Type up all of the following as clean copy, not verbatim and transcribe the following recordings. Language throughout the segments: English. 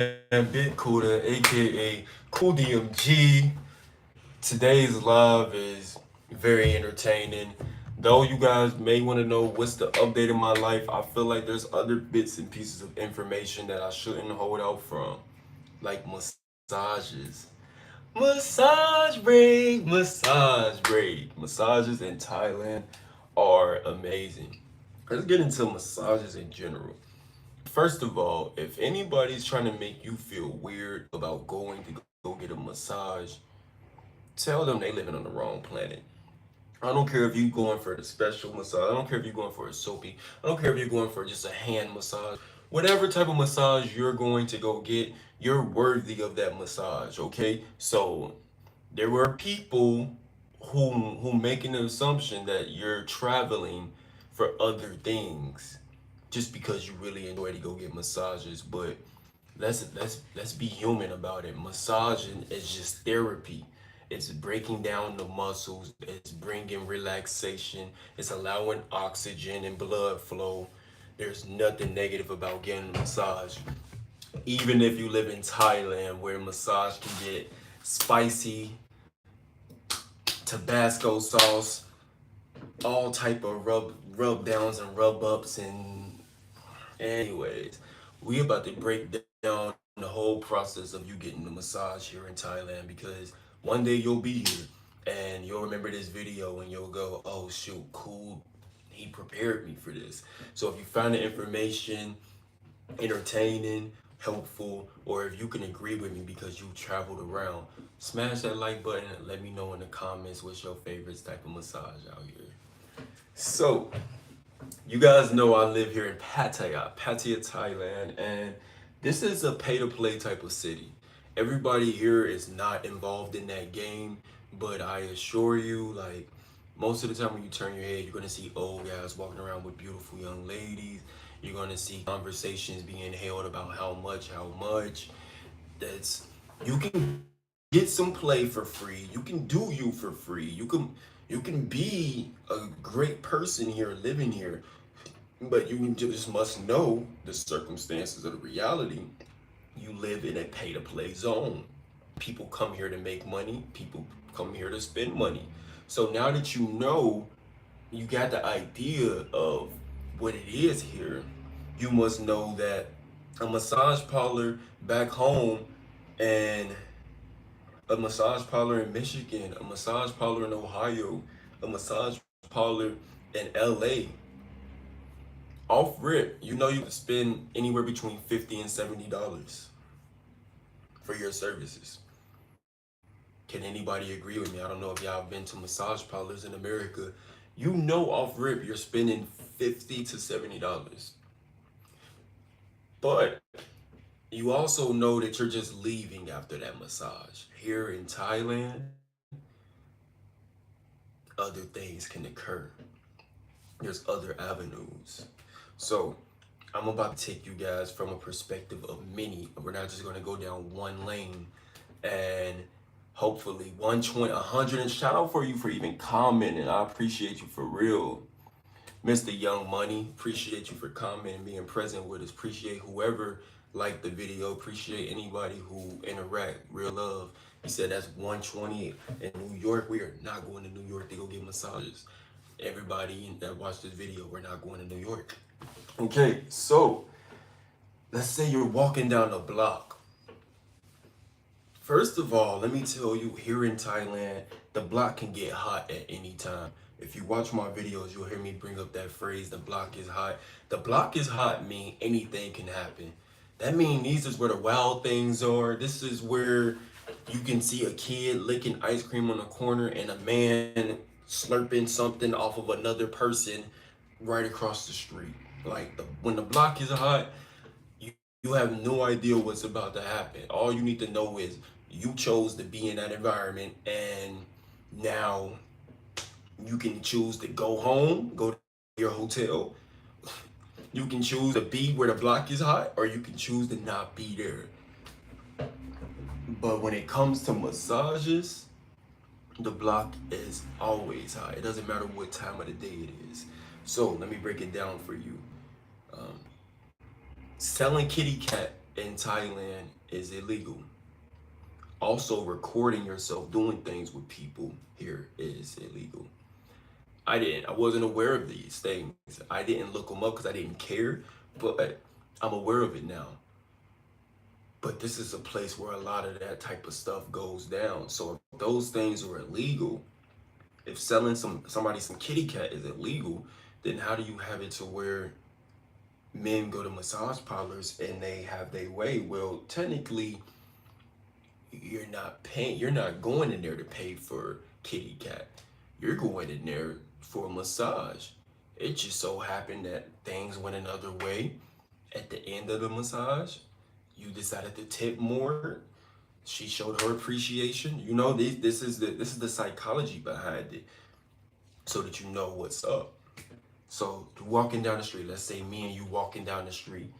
Bit Cooler, aka Cooldmg. Today's live is very entertaining. Though you guys may want to know what's the update in my life, I feel like there's other bits and pieces of information that I shouldn't hold out from, like massages. Massages in Thailand are amazing. Let's get into massages in general. First of all, if anybody's trying to make you feel weird about going to go get a massage, tell them they living on the wrong planet. I don't care if you're going for the special massage. I don't care if you're going for a soapy. I don't care if you're going for just a hand massage. Whatever type of massage you're going to go get, you're worthy of that massage, okay? So there were people who making the assumption that you're traveling for other things just because you really enjoy to go get massages, but let's be human about it. Massaging is just therapy. It's breaking down the muscles, it's bringing relaxation, it's allowing oxygen and blood flow. There's nothing negative about getting a massage. Even if you live in Thailand where massage can get spicy, Tabasco sauce, all type of rub downs and rub ups and anyways, we about to break down the whole process of you getting a massage here in Thailand because one day you'll be here and you'll remember this video and you'll go, oh shoot, cool. He prepared me for this. So if you find the information entertaining, helpful, or if you can agree with me because you traveled around, smash that like button and let me know in the comments what's your favorite type of massage out here. So, you guys know I live here in Pattaya, Thailand, and this is a pay to play type of city. Everybody here is not involved in that game, but I assure you, like, most of the time when you turn your head, you're gonna see old guys walking around with beautiful young ladies. You're gonna see conversations being held about how much. That's you can get some play for free. You can do you for free. You can be a great person here, living here, but you just must know the circumstances of the reality. You live in a pay to play zone. People come here to make money, people come here to spend money. So now that you know, you got the idea of what it is here, you must know that a massage parlor back home and a massage parlor in Michigan, a massage parlor in Ohio, a massage parlor in LA, off rip, you know you can spend anywhere between $50 and $70 for your services. Can anybody agree with me? I don't know if y'all been to massage parlors in America. You know off rip you're spending $50 to $70. But you also know that you're just leaving after that massage. Here in Thailand, other things can occur. There's other avenues. So I'm about to take you guys from a perspective of many. We're not just gonna go down one lane and hopefully 120, 100, and shout out for you for even commenting. I appreciate you for real. Mr. Young Money, appreciate you for commenting, being present with us. Appreciate whoever liked the video. Appreciate anybody who interact. Real love. He said that's 120 in New York. We are not going to New York to go get massages. Everybody that watched this video, we're not going to New York. Okay, so let's say you're walking down the block. First of all, let me tell you, here in Thailand, the block can get hot at any time. If you watch my videos, you'll hear me bring up that phrase, the block is hot. The block is hot mean anything can happen. That means these is where the wild things are. This is where you can see a kid licking ice cream on the corner and a man slurping something off of another person right across the street. Like when the block is hot, you have no idea what's about to happen. All you need to know is you chose to be in that environment, and now you can choose to go home, go to your hotel. You can choose to be where the block is hot, or you can choose to not be there. But when it comes to massages, the block is always hot. It doesn't matter what time of the day it is. So let me break it down for you. Um, Selling kitty cat in Thailand is illegal. Also, recording yourself doing things with people here is illegal. I wasn't aware of these things. I didn't look them up because I didn't care, but I'm aware of it now. But this is a place where a lot of that type of stuff goes down. So if those things are illegal, if selling somebody some kitty cat is illegal, then how do you have it to where men go to massage parlors and they have their way? Well, technically, you're not going in there to pay for kitty cat. You're going in there for a massage. It just so happened that things went another way. At the end of the massage, you decided to tip more. She showed her appreciation. You know, this is the psychology behind it, so that you know what's up. So you're walking down the street. Let's say me and you walking down the street,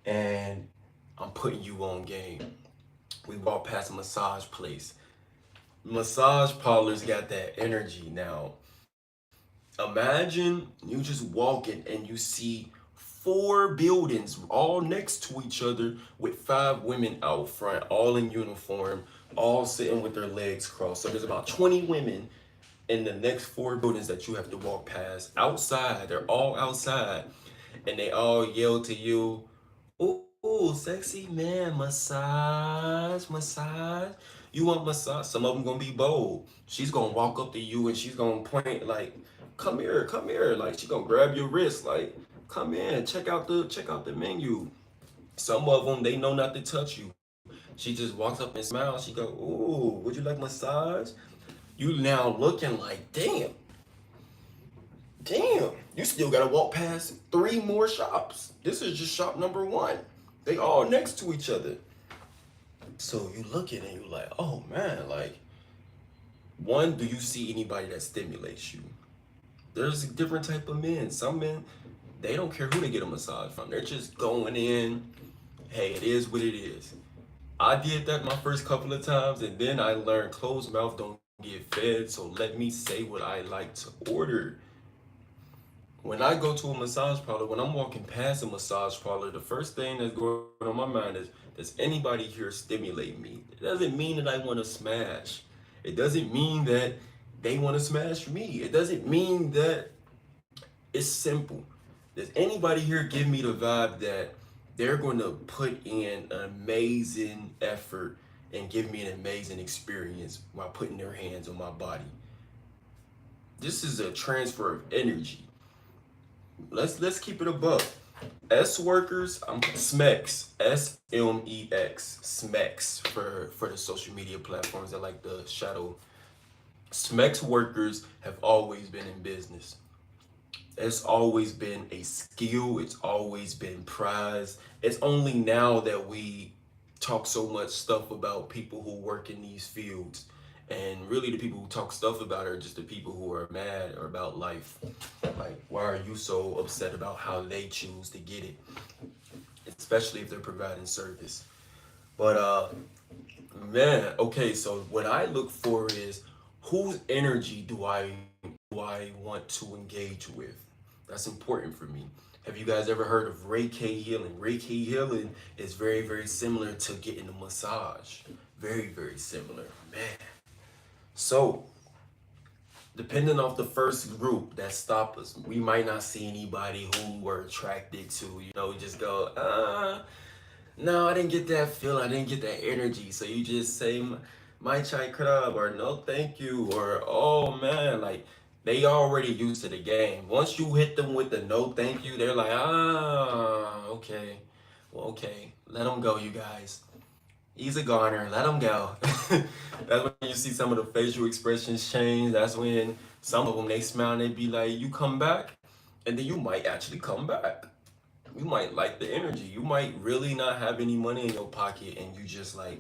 and I'm putting you on game. We walk past a massage place. Massage parlors got that energy now. Imagine you just walking and you see four buildings all next to each other with five women out front, all in uniform, all sitting with their legs crossed. So there's about 20 women in the next four buildings that you have to walk past outside. They're all outside, and they all yell to you, "Ooh, sexy man, massage, massage. You want massage?" Some of them gonna be bold. She's gonna walk up to you and she's gonna point like, "Come here, come here." Like she gonna grab your wrist, like, "Come in, check out the menu." Some of them, they know not to touch you. She just walks up and smiles. She go, "Ooh, would you like massage?" You now looking like, damn, you still gotta walk past three more shops. This is just shop number one. They all next to each other. So you look at it and you like, oh man, like, one, do you see anybody that stimulates you? There's a different type of men. Some men, they don't care who they get a massage from. They're just going in, hey, it is what it is. I did that my first couple of times, and then I learned closed mouth don't get fed, so let me say what I like to order. When I go to a massage parlor, when I'm walking past a massage parlor, the first thing that's going on my mind is, does anybody here stimulate me? It doesn't mean that I want to smash. It doesn't mean that they want to smash me. It doesn't mean that. It's simple. Does anybody here give me the vibe that they're going to put in an amazing effort and give me an amazing experience while putting their hands on my body? This is a transfer of energy. Let's keep it above. S workers, I'm SMEX, SMEX, SMEX for the social media platforms that like the shadow. SMEX workers have always been in business. It's always been a skill. It's always been prized. It's only now that we talk so much stuff about people who work in these fields. And really, the people who talk stuff about it are just the people who are mad or about life. Like, why are you so upset about how they choose to get it? Especially if they're providing service. But man, okay, so what I look for is, whose energy do I want to engage with? That's important for me. Have you guys ever heard of Reiki healing? Reiki healing is very, very similar to getting a massage. Very, very similar. Man. So, depending off the first group that stop us, we might not see anybody who we're attracted to. You know, we just go, no, I didn't get that feeling. I didn't get that energy. So you just say, my chai crab, or no, thank you, or oh man, like they already used to the game. Once you hit them with the no, thank you, they're like, okay, well, okay, let them go, you guys. He's a goner. Let him go. That's when you see some of the facial expressions change. That's when some of them, they smile and they be like, you come back, and then you might actually come back. You might like the energy. You might really not have any money in your pocket, and you just like,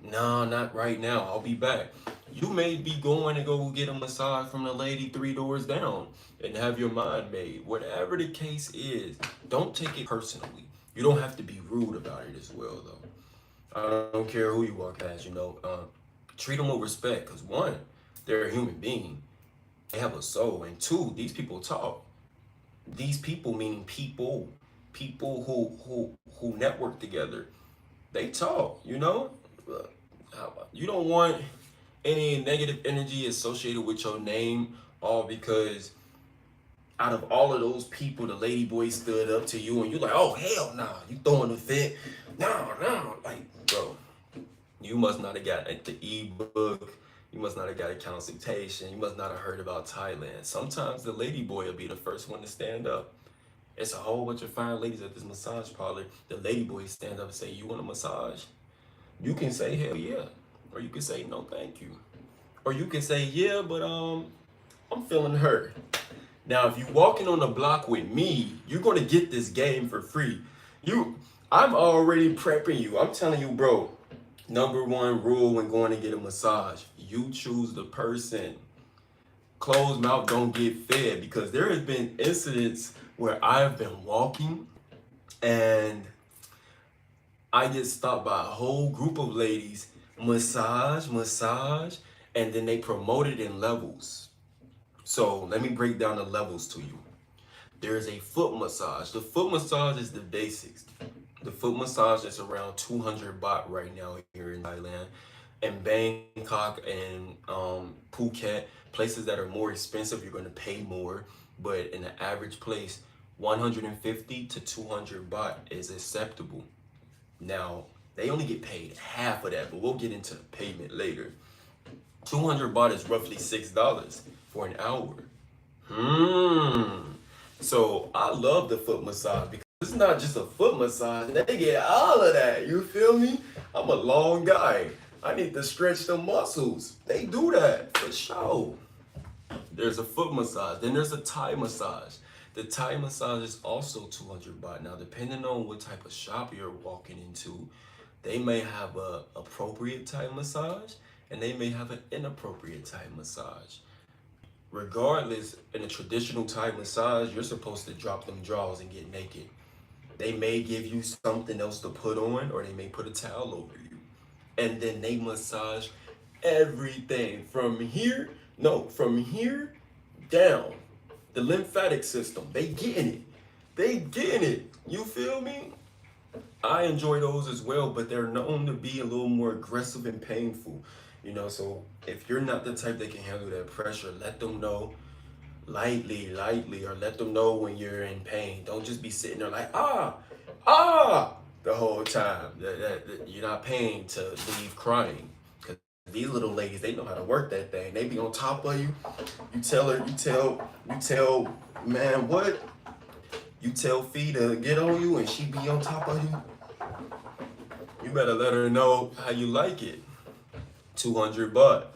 no, not right now. I'll be back. You may be going to go get a massage from the lady three doors down and have your mind made. Whatever the case is, don't take it personally. You don't have to be rude about it as well, though. I don't care who you walk past, treat them with respect. Because one, they're a human being. They have a soul. And two, these people talk. These people meaning people who network together. They talk, you know? You don't want any negative energy associated with your name, all because out of all of those people, the lady boy stood up to you and you like, oh hell nah, you throwing a fit. No, like bro, you must not have got the ebook, you must not have got a consultation, you must not have heard about Thailand. Sometimes the lady boy will be the first one to stand up. It's a whole bunch of fine ladies at this massage parlor. The lady boy stand up and say, you want a massage? You can say hell yeah. Or you can say no thank you. Or you can say, yeah, but I'm feeling hurt. Now, if you walking on the block with me, you're gonna get this game for free. I'm already prepping you. I'm telling you, bro. Number one rule when going to get a massage: you choose the person. Closed mouth don't get fed, because there has been incidents where I've been walking and I get stopped by a whole group of ladies, massage, and then they promote it in levels. So let me break down the levels to you. There is a foot massage. The foot massage is the basics. The foot massage is around 200 baht right now here in Thailand. In Bangkok and Phuket, places that are more expensive, you're going to pay more. But in the average place, 150 to 200 baht is acceptable. Now, they only get paid half of that, but we'll get into the payment later. 200 baht is roughly $6 for an hour. So I love the foot massage because it's not just a foot massage. They get all of that. You feel me? I'm a long guy. I need to stretch the muscles. They do that for sure. There's a foot massage. Then there's a Thai massage. The Thai massage is also 200 baht. Now, depending on what type of shop you're walking into, they may have a appropriate Thai massage and they may have an inappropriate Thai massage. Regardless, in a traditional Thai massage, you're supposed to drop them drawers and get naked. They may give you something else to put on, or they may put a towel over you. And then they massage everything from here down. The lymphatic system, they getting it. They getting it. You feel me? I enjoy those as well, but they're known to be a little more aggressive and painful. So if you're not the type that can handle that pressure, let them know lightly, or let them know when you're in pain. Don't just be sitting there like, the whole time. That you're not paying to leave crying. Because these little ladies, they know how to work that thing. They be on top of you. You tell, man, what? You tell Fee to get on you and she be on top of you. You better let her know how you like it. 200 baht.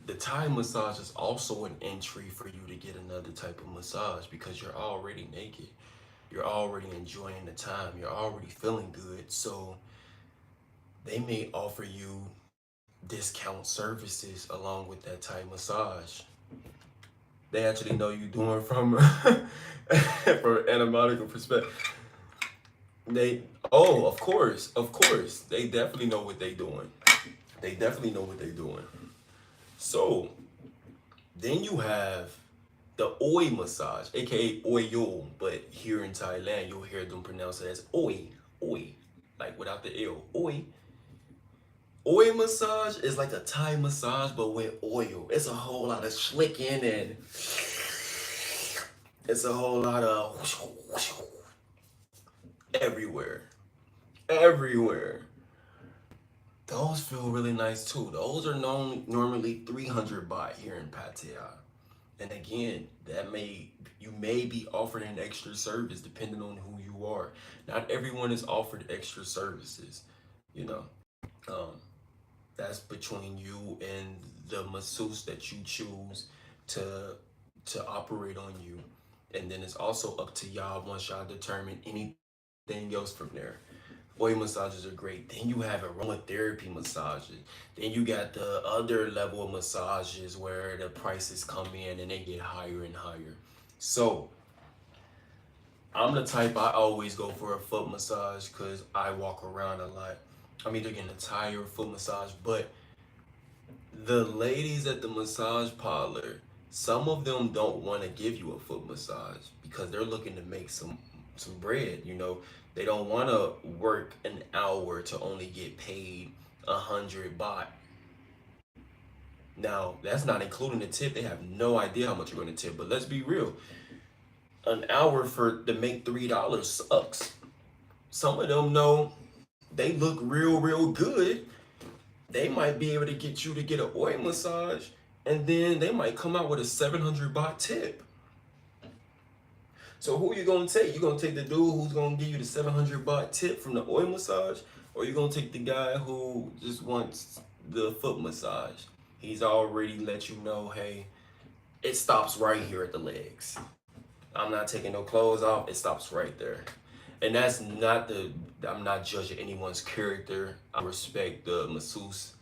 The Thai massage is also an entry for you to get another type of massage because you're already naked. You're already enjoying the time. You're already feeling good. So they may offer you discount services along with that Thai massage. They actually know you're doing from from an anatomical perspective. Of course. They definitely know what they're doing. They definitely know what they're doing. So then you have the oi massage, aka oyo, but here in Thailand you'll hear them pronounce it as oi, like without the L, oi. Oi massage is like a Thai massage but with oil. It's a whole lot of slicking and it's a whole lot of everywhere. Those feel really nice too. Those are normally 300 baht here in Pattaya. And again, you may be offered an extra service depending on who you are. Not everyone is offered extra services, you know. Um, that's between you and the masseuse that you choose to operate on you. And then it's also up to y'all once y'all determine anything else from there. Oil massages are great. Then you have aromatherapy massages. Then you got the other level of massages where the prices come in and they get higher and higher. So I'm the type, I always go for a foot massage because I walk around a lot. I'm either getting a Thai or foot massage, but the ladies at the massage parlor, some of them don't want to give you a foot massage because they're looking to make some bread. They don't want to work an hour to only get paid 100 baht. Now, that's not including the tip. They have no idea how much you're going to tip. But let's be real. An hour for to make $3 sucks. Some of them know they look real good. They might be able to get you to get an oil massage, and then they might come out with a 700 baht tip. So who you gonna take? You gonna take the dude who's gonna give you the 700 baht tip from the oil massage, or you gonna take the guy who just wants the foot massage? He's already let you know, hey, it stops right here at the legs. I'm not taking no clothes off. It stops right there. And that's not I'm not judging anyone's character. I respect the masseuse,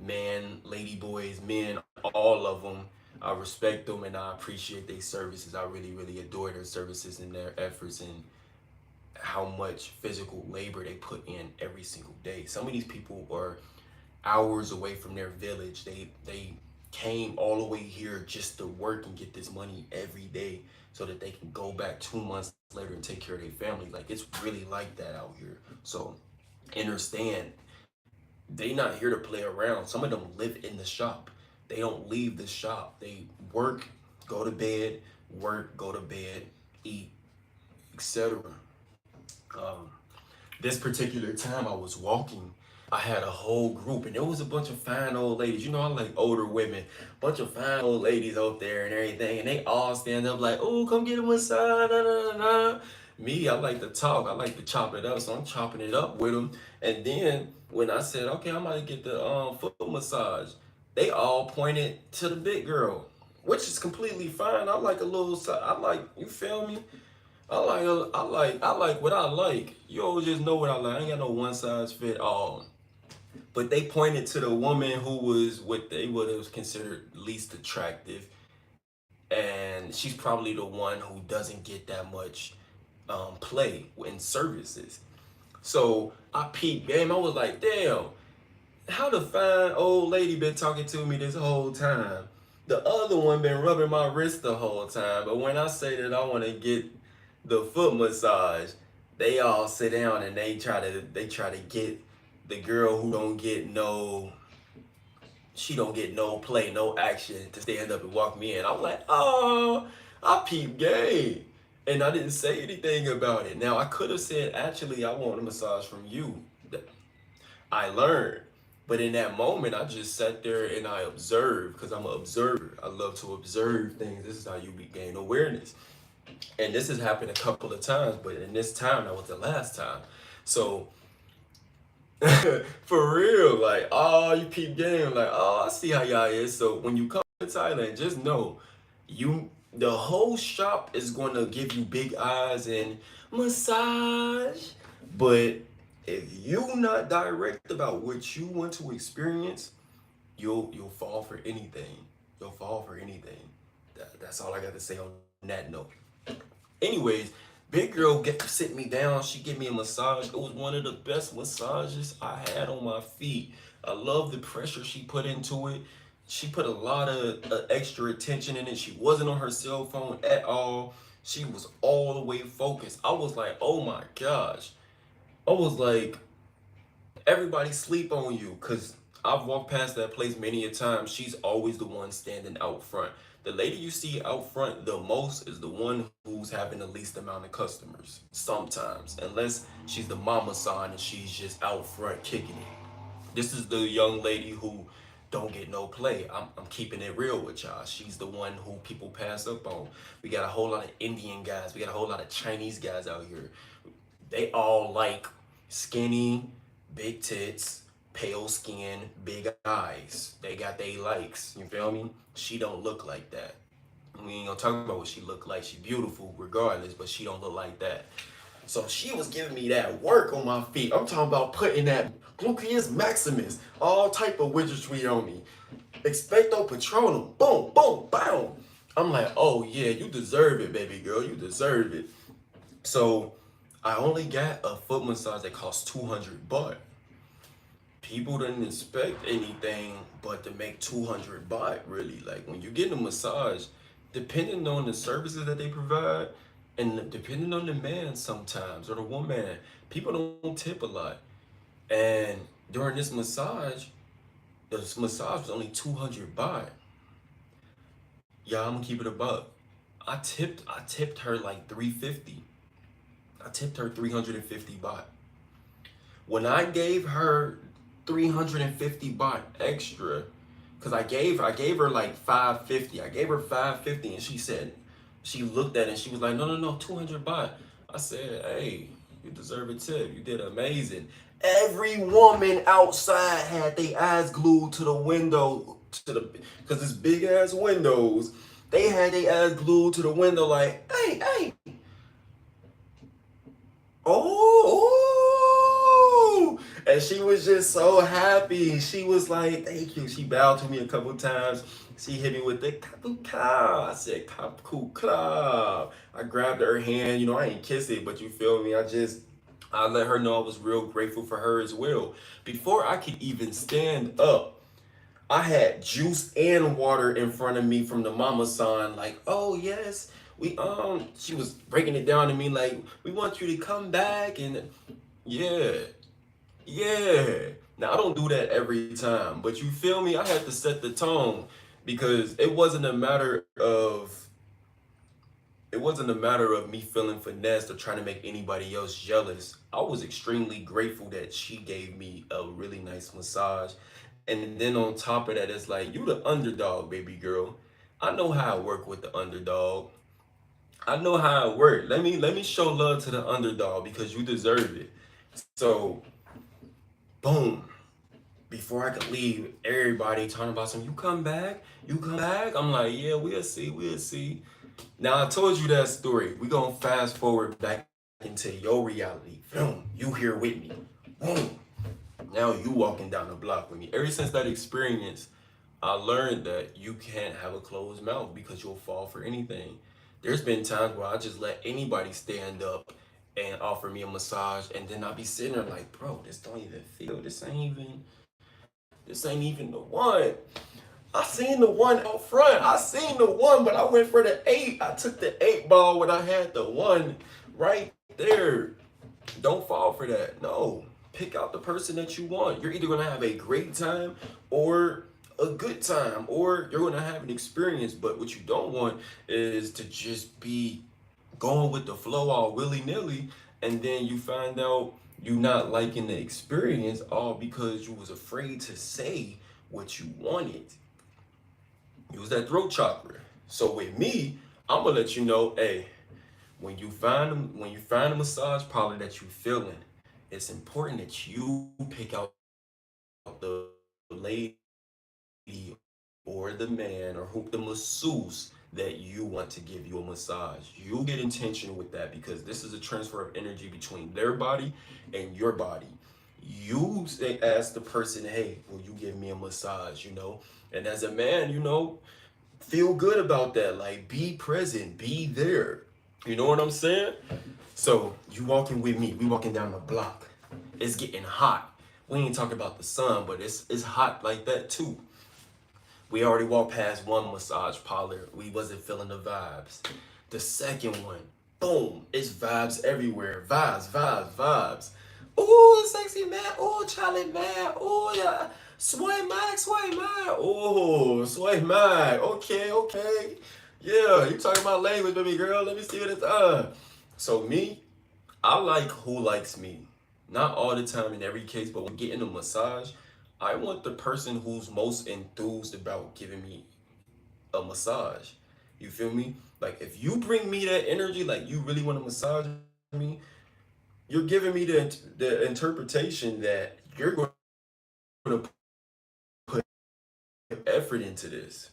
man, lady boys, men, all of them. I respect them and I appreciate their services. I really adore their services and their efforts and how much physical labor they put in every single day. Some of these people are hours away from their village. They came all the way here just to work and get this money every day so that they can go back 2 months later and take care of their family. Like, it's really like that out here. So understand, they not here to play around. Some of them live in the shop. They don't leave the shop. They work, go to bed, work, go to bed, eat, etc. This particular time I was walking, I had a whole group and there was a bunch of fine old ladies. You know, I like older women, bunch of fine old ladies out there and everything. And they all stand up like, oh, come get a massage, da, da, da, da. Me, I like to talk. I like to chop it up. So I'm chopping it up with them. And then when I said, okay, I'm about to get the foot massage, they all pointed to the big girl, which is completely fine. I like a little, I like, you feel me? I like what I like. You always just know what I like. I ain't got no one size fit all. But they pointed to the woman who was what they would have considered least attractive, and she's probably the one who doesn't get that much play in services. So I peeped game. I was like, damn, how the fine old lady been talking to me this whole time? The other one been rubbing my wrist the whole time. But when I say that I want to get the foot massage, they all sit down and they try to get the girl who don't get no, she don't get no play, no action to stand up and walk me in. I'm like, oh, I peep game. And I didn't say anything about it. Now I could have said, actually, I want a massage from you. I learned. But in that moment, I just sat there and I observed, because I'm an observer. I love to observe things. This is how you gain awareness. And this has happened a couple of times, but in this time, that was the last time. So for real, like, oh, you peep game, like, oh, I see how y'all is. So when you come to Thailand, just know the whole shop is going to give you big eyes and massage. But if you not direct about what you want to experience, you'll fall for anything. You'll fall for anything. That's all I got to say on that note. Anyways, big girl sit me down. She gave me a massage. It was one of the best massages I had on my feet. I love the pressure she put into it. She put a lot of extra attention in it. She wasn't on her cell phone at all. She was all the way focused. I was like, oh my gosh. I was like, everybody sleep on you, because I've walked past that place many a time. She's always the one standing out front. The lady you see out front the most is the one who's having the least amount of customers sometimes, unless she's the mama son and she's just out front kicking it. This is the young lady who don't get no play. I'm keeping it real with y'all. She's the one who people pass up on. We got a whole lot of Indian guys. We got a whole lot of Chinese guys out here. They all like skinny, big tits, pale skin, big eyes. They got they likes. You feel me? She don't look like that. We ain't gonna talk about what she look like. She beautiful regardless, but she don't look like that. So she was giving me that work on my feet. I'm talking about putting that gluteus maximus, all type of wizardry on me. Expecto Patronum, boom, boom, boom. I'm like, oh yeah, you deserve it, baby girl. You deserve it. So I only got a foot massage that cost 200 baht. People didn't expect anything but to make 200 baht, really. Like, when you get a massage, depending on the services that they provide, And depending on the man sometimes or the woman, people don't tip a lot. And during this massage was only 200 baht. Yeah, I'm gonna keep it a buck. I tipped her like 350. I tipped her 350 baht. When I gave her 350 baht extra, cause I gave her like 550. I gave her 550, and she looked at it and she was like, no, 200 baht. I said, hey, you deserve a tip. You did amazing. Every woman outside had their eyes glued to the window, cause it's big ass windows. They had their eyes glued to the window, like, hey, oh, and she was just so happy. She was like, thank you. She bowed to me a couple times. She hit me with the kapuka. I said kapuka. I grabbed her hand. I ain't kiss it, but you feel me? I let her know I was real grateful for her as well. Before I could even stand up, I had juice and water in front of me from the mama son, like, oh yes, she was breaking it down to me like, we want you to come back and yeah, yeah. Now I don't do that every time, but you feel me? I had to set the tone because it wasn't a matter of me feeling finessed or trying to make anybody else jealous. I was extremely grateful that she gave me a really nice massage. And then on top of that, it's like, you the underdog, baby girl. I know how I work with the underdog. I know how it works. Let me show love to the underdog because you deserve it. So, boom. Before I could leave, everybody talking about some, you come back? You come back? I'm like, yeah, we'll see, we'll see. Now I told you that story. We gonna fast forward back into your reality. Boom, you here with me. Boom. Now you walking down the block with me. Ever since that experience, I learned that you can't have a closed mouth because you'll fall for anything. There's been times where I just let anybody stand up and offer me a massage, and then I'll be sitting there like, bro, this don't even feel. This ain't even the one. I seen the one out front. I seen the one, but I went for the eight. I took the 8 ball when I had the one right there. Don't fall for that. No. Pick out the person that you want. You're either gonna have a great time or a good time, or you're gonna have an experience. But what you don't want is to just be going with the flow all willy-nilly, and then you find out you not liking the experience all because you was afraid to say what you wanted. Use that throat chakra. So with me, I'm gonna let you know, hey, when you find a massage parlor that you feeling, it's important that you pick out the lady or the man or who the masseuse that you want to give you a massage. You get intentional with that because this is a transfer of energy between their body and your body. You say, ask the person, hey, will you give me a massage? And as a man, feel good about that. Like, be present, be there. You know what I'm saying? So you walking with me. We walking down the block. It's getting hot. We ain't talking about the sun, but it's hot like that too. We already walked past one massage parlor. We wasn't feeling the vibes. The second one, boom, it's vibes everywhere. Vibes, vibes, vibes. Ooh, sexy man. Ooh, Charlie man. Ooh, yeah. Sway Mag, Sway Mag. Ooh, Sway Mag. Okay, okay. Yeah, you talking about language, baby girl. Let me see what it's So me, I like who likes me. Not all the time in every case, but when getting a massage, I want the person who's most enthused about giving me a massage. You feel me? Like, if you bring me that energy, like you really want to massage me, you're giving me the interpretation that you're going to put effort into this.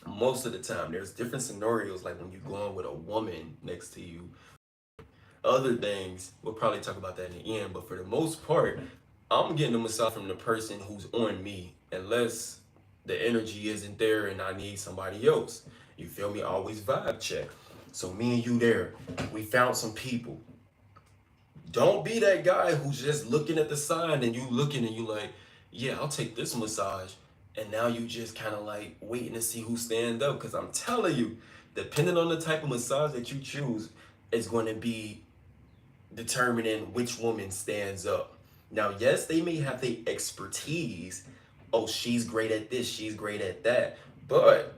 Most of the time, there's different scenarios, like when you're going with a woman next to you. Other things, we'll probably talk about that in the end, but for the most part, I'm getting a massage from the person who's on me, unless the energy isn't there and I need somebody else. You feel me? Always vibe check. So me and you there, we found some people. Don't be that guy who's just looking at the sign and you looking and you like, yeah, I'll take this massage. And now you just kind of like waiting to see who stand up. Cause I'm telling you, depending on the type of massage that you choose, is going to be determining which woman stands up. Now, yes, they may have the expertise. Oh, she's great at this, she's great at that. But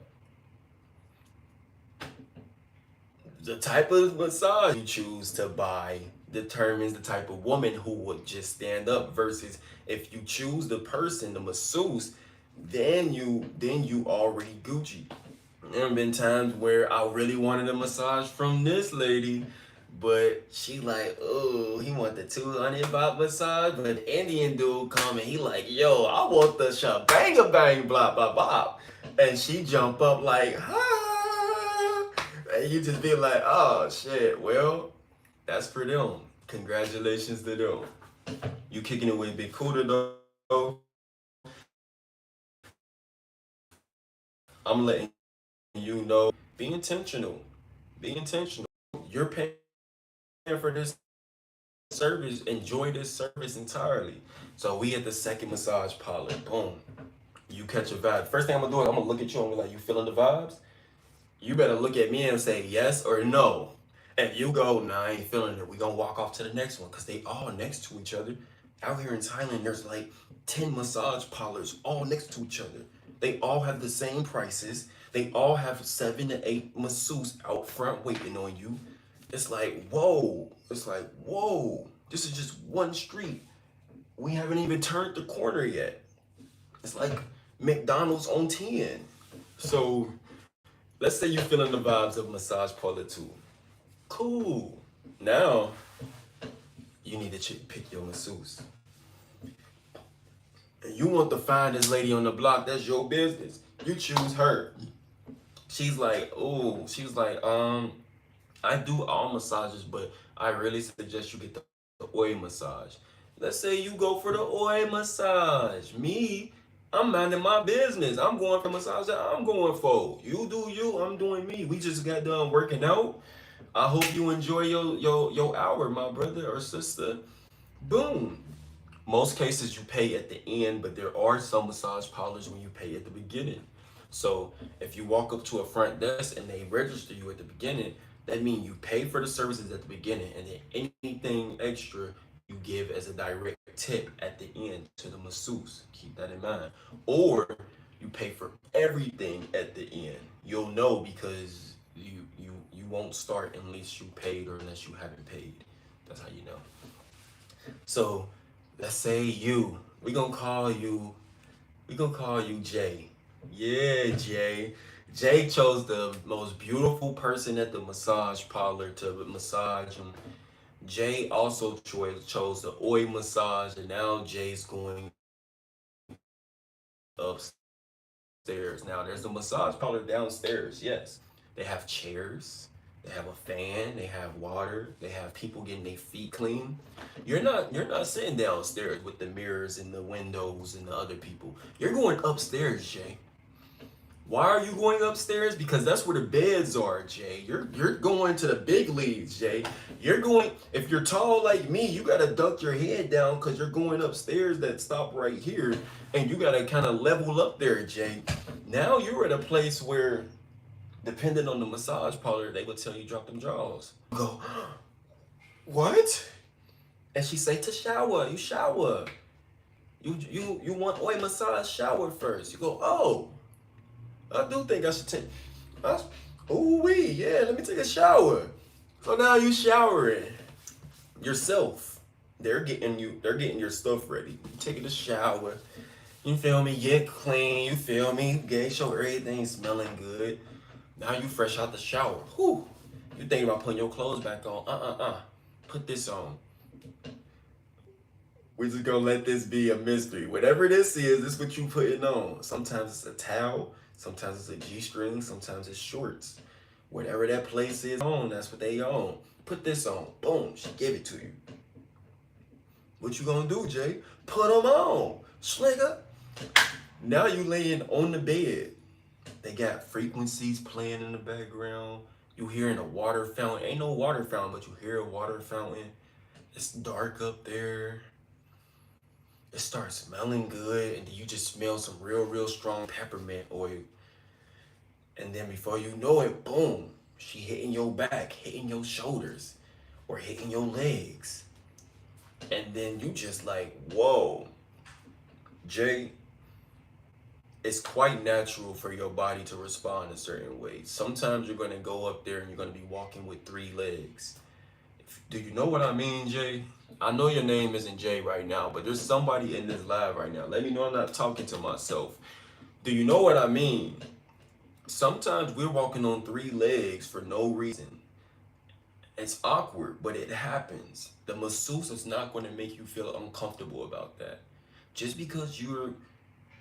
the type of massage you choose to buy determines the type of woman who would just stand up, versus if you choose the person, the masseuse, then you already Gucci. There have been times where I really wanted a massage from this lady, but she like, oh, he want the 200 baht massage, but the Indian dude come and he like, yo, I want the shabanga bang blah blah blah, and she jump up like, ah, and you just be like, oh shit, well, that's for them. Congratulations to them. You kicking it with Big Cooter though. I'm letting you know, be intentional. Be intentional. You're paying for this service. Enjoy this service entirely. So we at the second massage parlor. Boom. You catch a vibe. First thing I'm gonna do is I'm gonna look at you and be like, you feeling the vibes? You better look at me and say yes or no. If you go, nah, I ain't feeling it, we gonna walk off to the next one, because they all next to each other. Out here in Thailand, there's like 10 massage parlors all next to each other. They all have the same prices. They all have 7 to 8 masseuses out front waiting on you. It's like, whoa. It's like, whoa. This is just one street. We haven't even turned the corner yet. It's like McDonald's on 10. So let's say you're feeling the vibes of massage parlor too. Cool. Now you need to pick your masseuse. And you want to find this lady on the block, that's your business. You choose her. She's like, oh, she's like, I do all massages, but I really suggest you get the oil massage. Let's say you go for the oil massage. Me, I'm minding my business. I'm going for massage that I'm going for. You do you, I'm doing me. We just got done working out. I hope you enjoy your hour, my brother or sister. Boom. Most cases you pay at the end, but there are some massage parlors when you pay at the beginning. So if you walk up to a front desk and they register you at the beginning, that means you pay for the services at the beginning, and then anything extra you give as a direct tip at the end to the masseuse. Keep that in mind. Or you pay for everything at the end. You'll know because you won't start unless you paid or unless you haven't paid. That's how you know. So let's say we gonna call you Jay. Yeah, Jay. Jay chose the most beautiful person at the massage parlor to massage him. Jay also chose the oil massage, and now Jay's going upstairs. Now there's a massage parlor downstairs. Yes, they have chairs. They have a fan, they have water, they have people getting their feet clean. You're not sitting downstairs with the mirrors and the windows and the other people. You're going upstairs, Jay. Why are you going upstairs? Because that's where the beds are, Jay. You're going to the big leagues, Jay. You're going, if you're tall like me, you gotta duck your head down because you're going upstairs that stop right here, and you gotta kind of level up there, Jay. Now you're at a place where, depending on the massage parlor, they would tell you drop them drawers. Go, what? And she say to shower, you shower. You want oil massage, shower first. You go, oh, I do think I should take, ooh wee, yeah, let me take a shower. So now you showering yourself. They're getting your stuff ready. You taking a shower. You feel me? Get clean. You feel me? Get sure everything smelling good. Now you fresh out the shower. Whew. You thinking about putting your clothes back on. Put this on. We're just gonna let this be a mystery. Whatever this is what you putting on. Sometimes it's a towel, sometimes it's a G-string, sometimes it's shorts. Whatever that place is on, that's what they on. Put this on. Boom, she give it to you. What you gonna do, Jay? Put them on. Sligger. Now you laying on the bed. They got frequencies playing in the background. You hearing a water fountain. Ain't no water fountain, but you hear a water fountain. It's dark up there. It starts smelling good, and then you just smell some real strong peppermint oil. And then before you know it, boom, She hitting your back, hitting your shoulders, or hitting your legs. And then you just like, whoa, Jay, it's quite natural for your body to respond a certain way. Sometimes you're gonna go up there and you're gonna be walking with three legs. Do you know what I mean, Jay? I know your name isn't Jay right now, but there's somebody in this live right now. Let me know I'm not talking to myself. Do you know what I mean? Sometimes we're walking on three legs for no reason. It's awkward, but it happens. The masseuse is not going to make you feel uncomfortable about that. Just because you're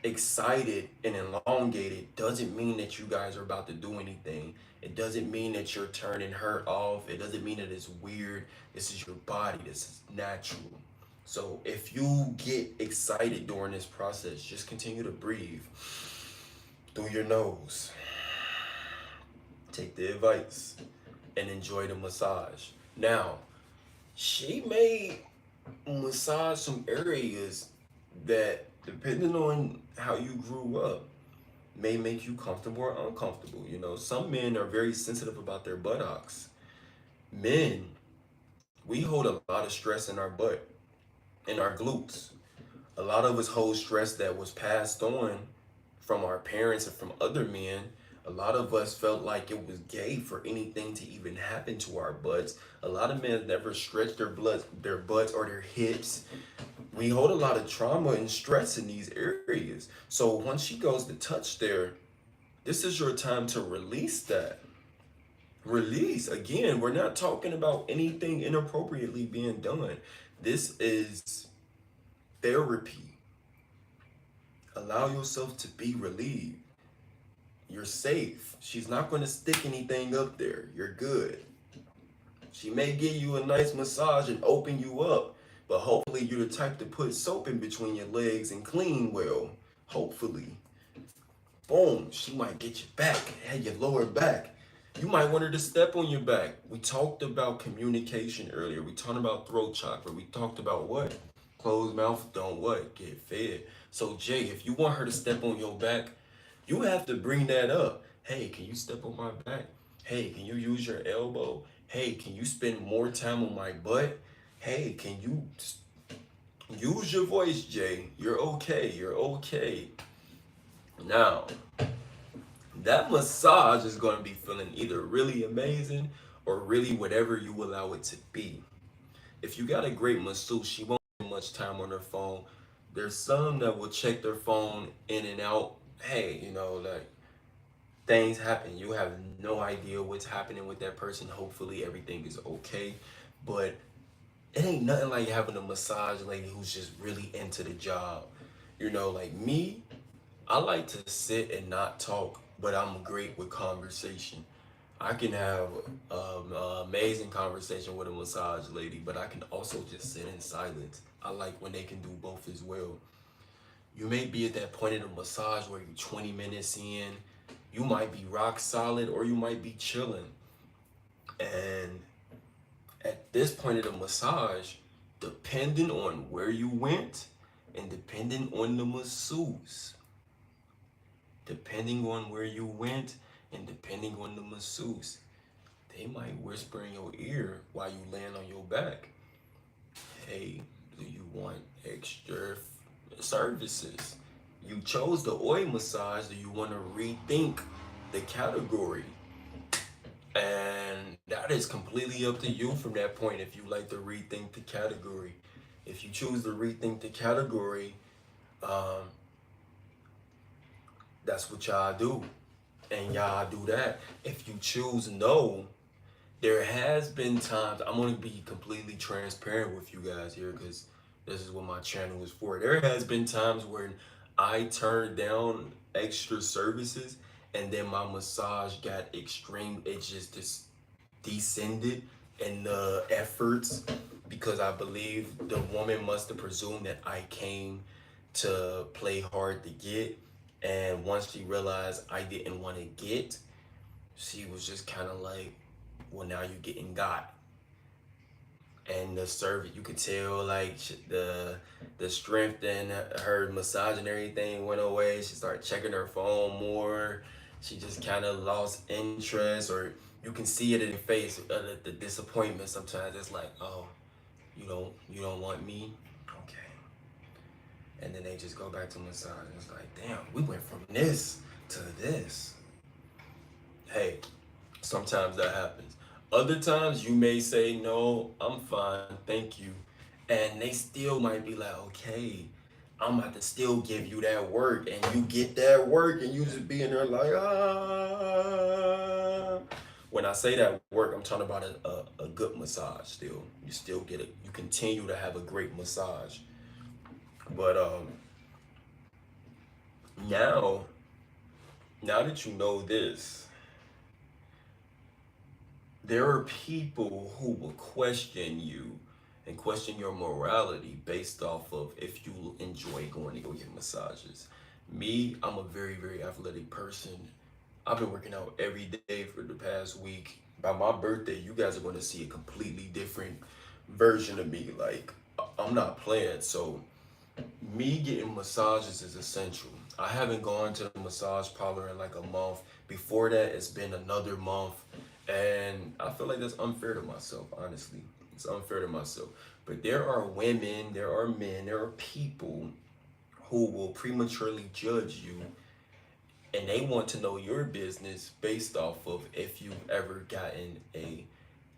excited and elongated doesn't mean that you guys are about to do anything. It doesn't mean that you're turning her off. It doesn't mean that it's weird. This is your body. This is natural. So if you get excited during this process, just continue to breathe through your nose. Take the advice and enjoy the massage. Now, she may massage some areas that, depending on how you grew up, may make you comfortable or uncomfortable. You know, some men are very sensitive about their buttocks. Men, we hold a lot of stress in our butt, in our glutes. A lot of us hold stress that was passed on from our parents and from other men. A lot of us felt like it was gay for anything to even happen to our butts. A lot of men never stretched their butts or their hips. We hold a lot of trauma and stress in these areas. So once she goes to touch there, this is your time to release that. Release. Again, we're not talking about anything inappropriately being done. This is therapy. Allow yourself to be relieved. You're safe. She's not going to stick anything up there. You're good. She may give you a nice massage and open you up, but hopefully you're the type to put soap in between your legs and clean well. Hopefully. Boom. She might get your back, have your lower back. You might want her to step on your back. We talked about communication earlier. We talked about throat chakra. We talked about what? Closed mouth don't what? Get fed. So Jay, if you want her to step on your back, you have to bring that up. Hey, can you step on my back? Hey, can you use your elbow? Hey, can you spend more time on my butt? Hey, can you use your voice, Jay? You're okay. You're okay. Now, that massage is going to be feeling either really amazing or really whatever you allow it to be. If you got a great masseuse, she won't spend much time on her phone. There's some that will check their phone in and out. Hey, you know, like things happen. You have no idea what's happening with that person. Hopefully everything is okay. But it ain't nothing like having a massage lady who's just really into the job. You know, like me, I like to sit and not talk, but I'm great with conversation. I can have an amazing conversation with a massage lady, but I can also just sit in silence. I like when they can do both as well. You may be at that point in a massage where you're 20 minutes in, you might be rock solid or you might be chilling. And at this point of the massage, depending on where you went and depending on the masseuse, depending on where you went and depending on the masseuse, they might whisper in your ear while you land on your back. Hey, do you want extra services? You chose the oil massage. Do you want to rethink the category? And that is completely up to you from that point if you like to rethink the category. If you choose to rethink the category, um, that's what y'all do. And y'all do that. If you choose no, there has been times, I'm going to be completely transparent with you guys here because this is what my channel is for. There has been times when I turned down extra services and then my massage got extreme. It just descended in the efforts because I believe the woman must have presumed that I came to play hard to get. And once she realized I didn't want to get, she was just kind of like, well, now you're getting got. And the service, you could tell like the strength in her massage and everything went away. She started checking her phone more. She just kind of lost interest, or you can see it in your face, the disappointment sometimes. It's like, oh, you don't want me? Okay. And then they just go back to massage. It's like, damn, we went from this to this. Hey, sometimes that happens. Other times you may say, no, I'm fine, thank you. And they still might be like, okay, I'm about to still give you that work. And you get that work and you just be in there like, ah. When I say that work, I'm talking about a good massage still. You still get it. You continue to have a great massage. But now, now that you know this, there are people who will question you and question your morality based off of if you enjoy going to go get massages. Me, I'm a very, very athletic person. I've been working out every day for the past week. By my birthday, you guys are going to see a completely different version of me. Like, I'm not playing. So, me getting massages is essential. I haven't gone to the massage parlor in like a month. Before that, it's been another month. And I feel like that's unfair to myself, honestly. It's unfair to myself. But there are women, there are men, there are people who will prematurely judge you, and they want to know your business based off of if you've ever gotten a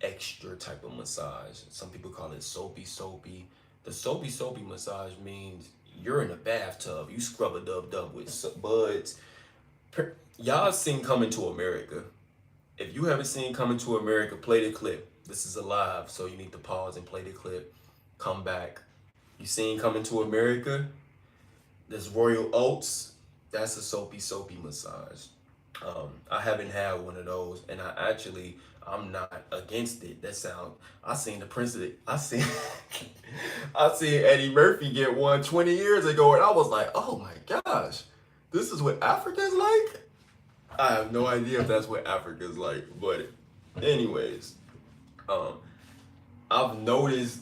extra type of massage. Some people call it soapy soapy. The soapy soapy massage means you're in a bathtub. You scrub a dub dub with buds. Y'all seen Coming to America. If you haven't seen Coming to America, play the clip. This is a live, so you need to pause and play the clip. Come back. You seen Coming to America? There's Royal Oats. That's a soapy soapy massage. I haven't had one of those, and I'm not against it. That sound. I seen the Prince of I seen I seen Eddie Murphy get one 20 years ago, and I was like, oh my gosh, this is what Africa's like. I have no idea if that's what Africa's like, but anyways, um, I've noticed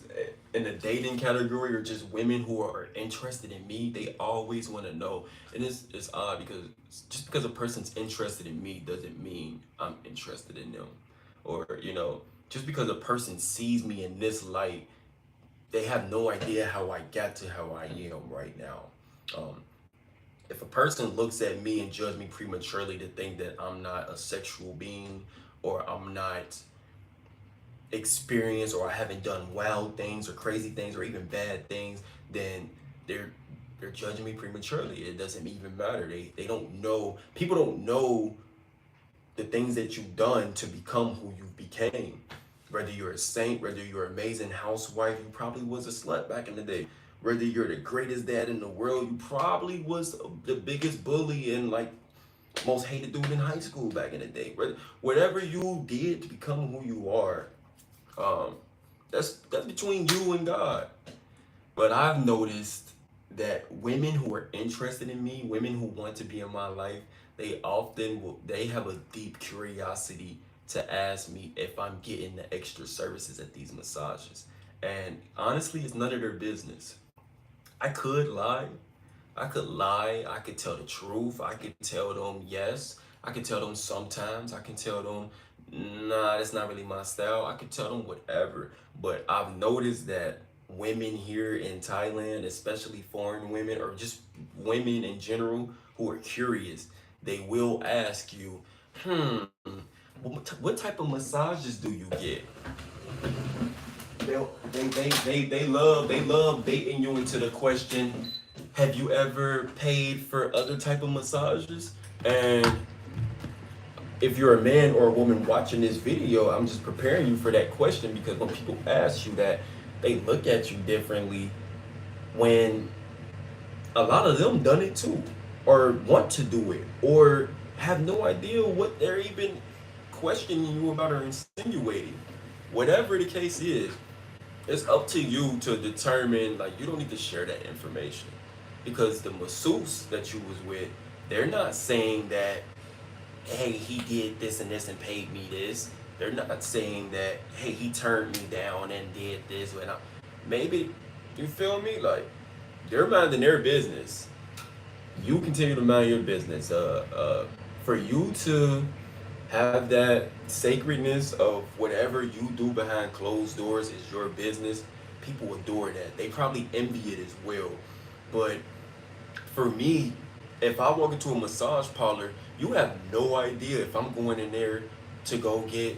in the dating category or just women who are interested in me, they always want to know. And it's odd because just because a person's interested in me doesn't mean I'm interested in them. Or, just because a person sees me in this light, they have no idea how I got to how I am right now. Um, if a person looks at me and judge me prematurely to think that I'm not a sexual being or I'm not experienced or I haven't done wild things or crazy things or even bad things, then they're they're judging me prematurely. It doesn't even matter. They don't know. People don't know the things that you've done to become who you became. Whether you're a saint, whether you're an amazing housewife, you probably was a slut back in the day. Whether you're the greatest dad in the world, you probably was the biggest bully and like most hated dude in high school back in the day. Whatever you did to become who you are, um, that's between you and God. But I've noticed that women who are interested in me, women who want to be in my life, they have a deep curiosity to ask me if I'm getting the extra services at these massages. And honestly, it's none of their business. I could lie. I could lie. I could tell the truth. I could tell them yes. I could tell them sometimes. I can tell them, nah, that's not really my style. I could tell them whatever. But I've noticed that women here in Thailand, especially foreign women or just women in general who are curious, they will ask you, hmm, what type of massages do you get? They love baiting you into the question, have you ever paid for other type of massages? And if you're a man or a woman watching this video, I'm just preparing you for that question because when people ask you that, they look at you differently when a lot of them done it too, or want to do it, or have no idea what they're even questioning you about or insinuating. Whatever the case is, it's up to you to determine, like, you don't need to share that information because the masseuse that you was with, they're not saying that, hey, he did this and this and paid me this. They're not saying that, hey, he turned me down and did this. Maybe, you feel me? Like, they're minding their business. You continue to mind your business. For you to Have that sacredness of whatever you do behind closed doors is your business. People adore that. They probably envy it as well. But for me, if I walk into a massage parlor, you have no idea if I'm going in there to go get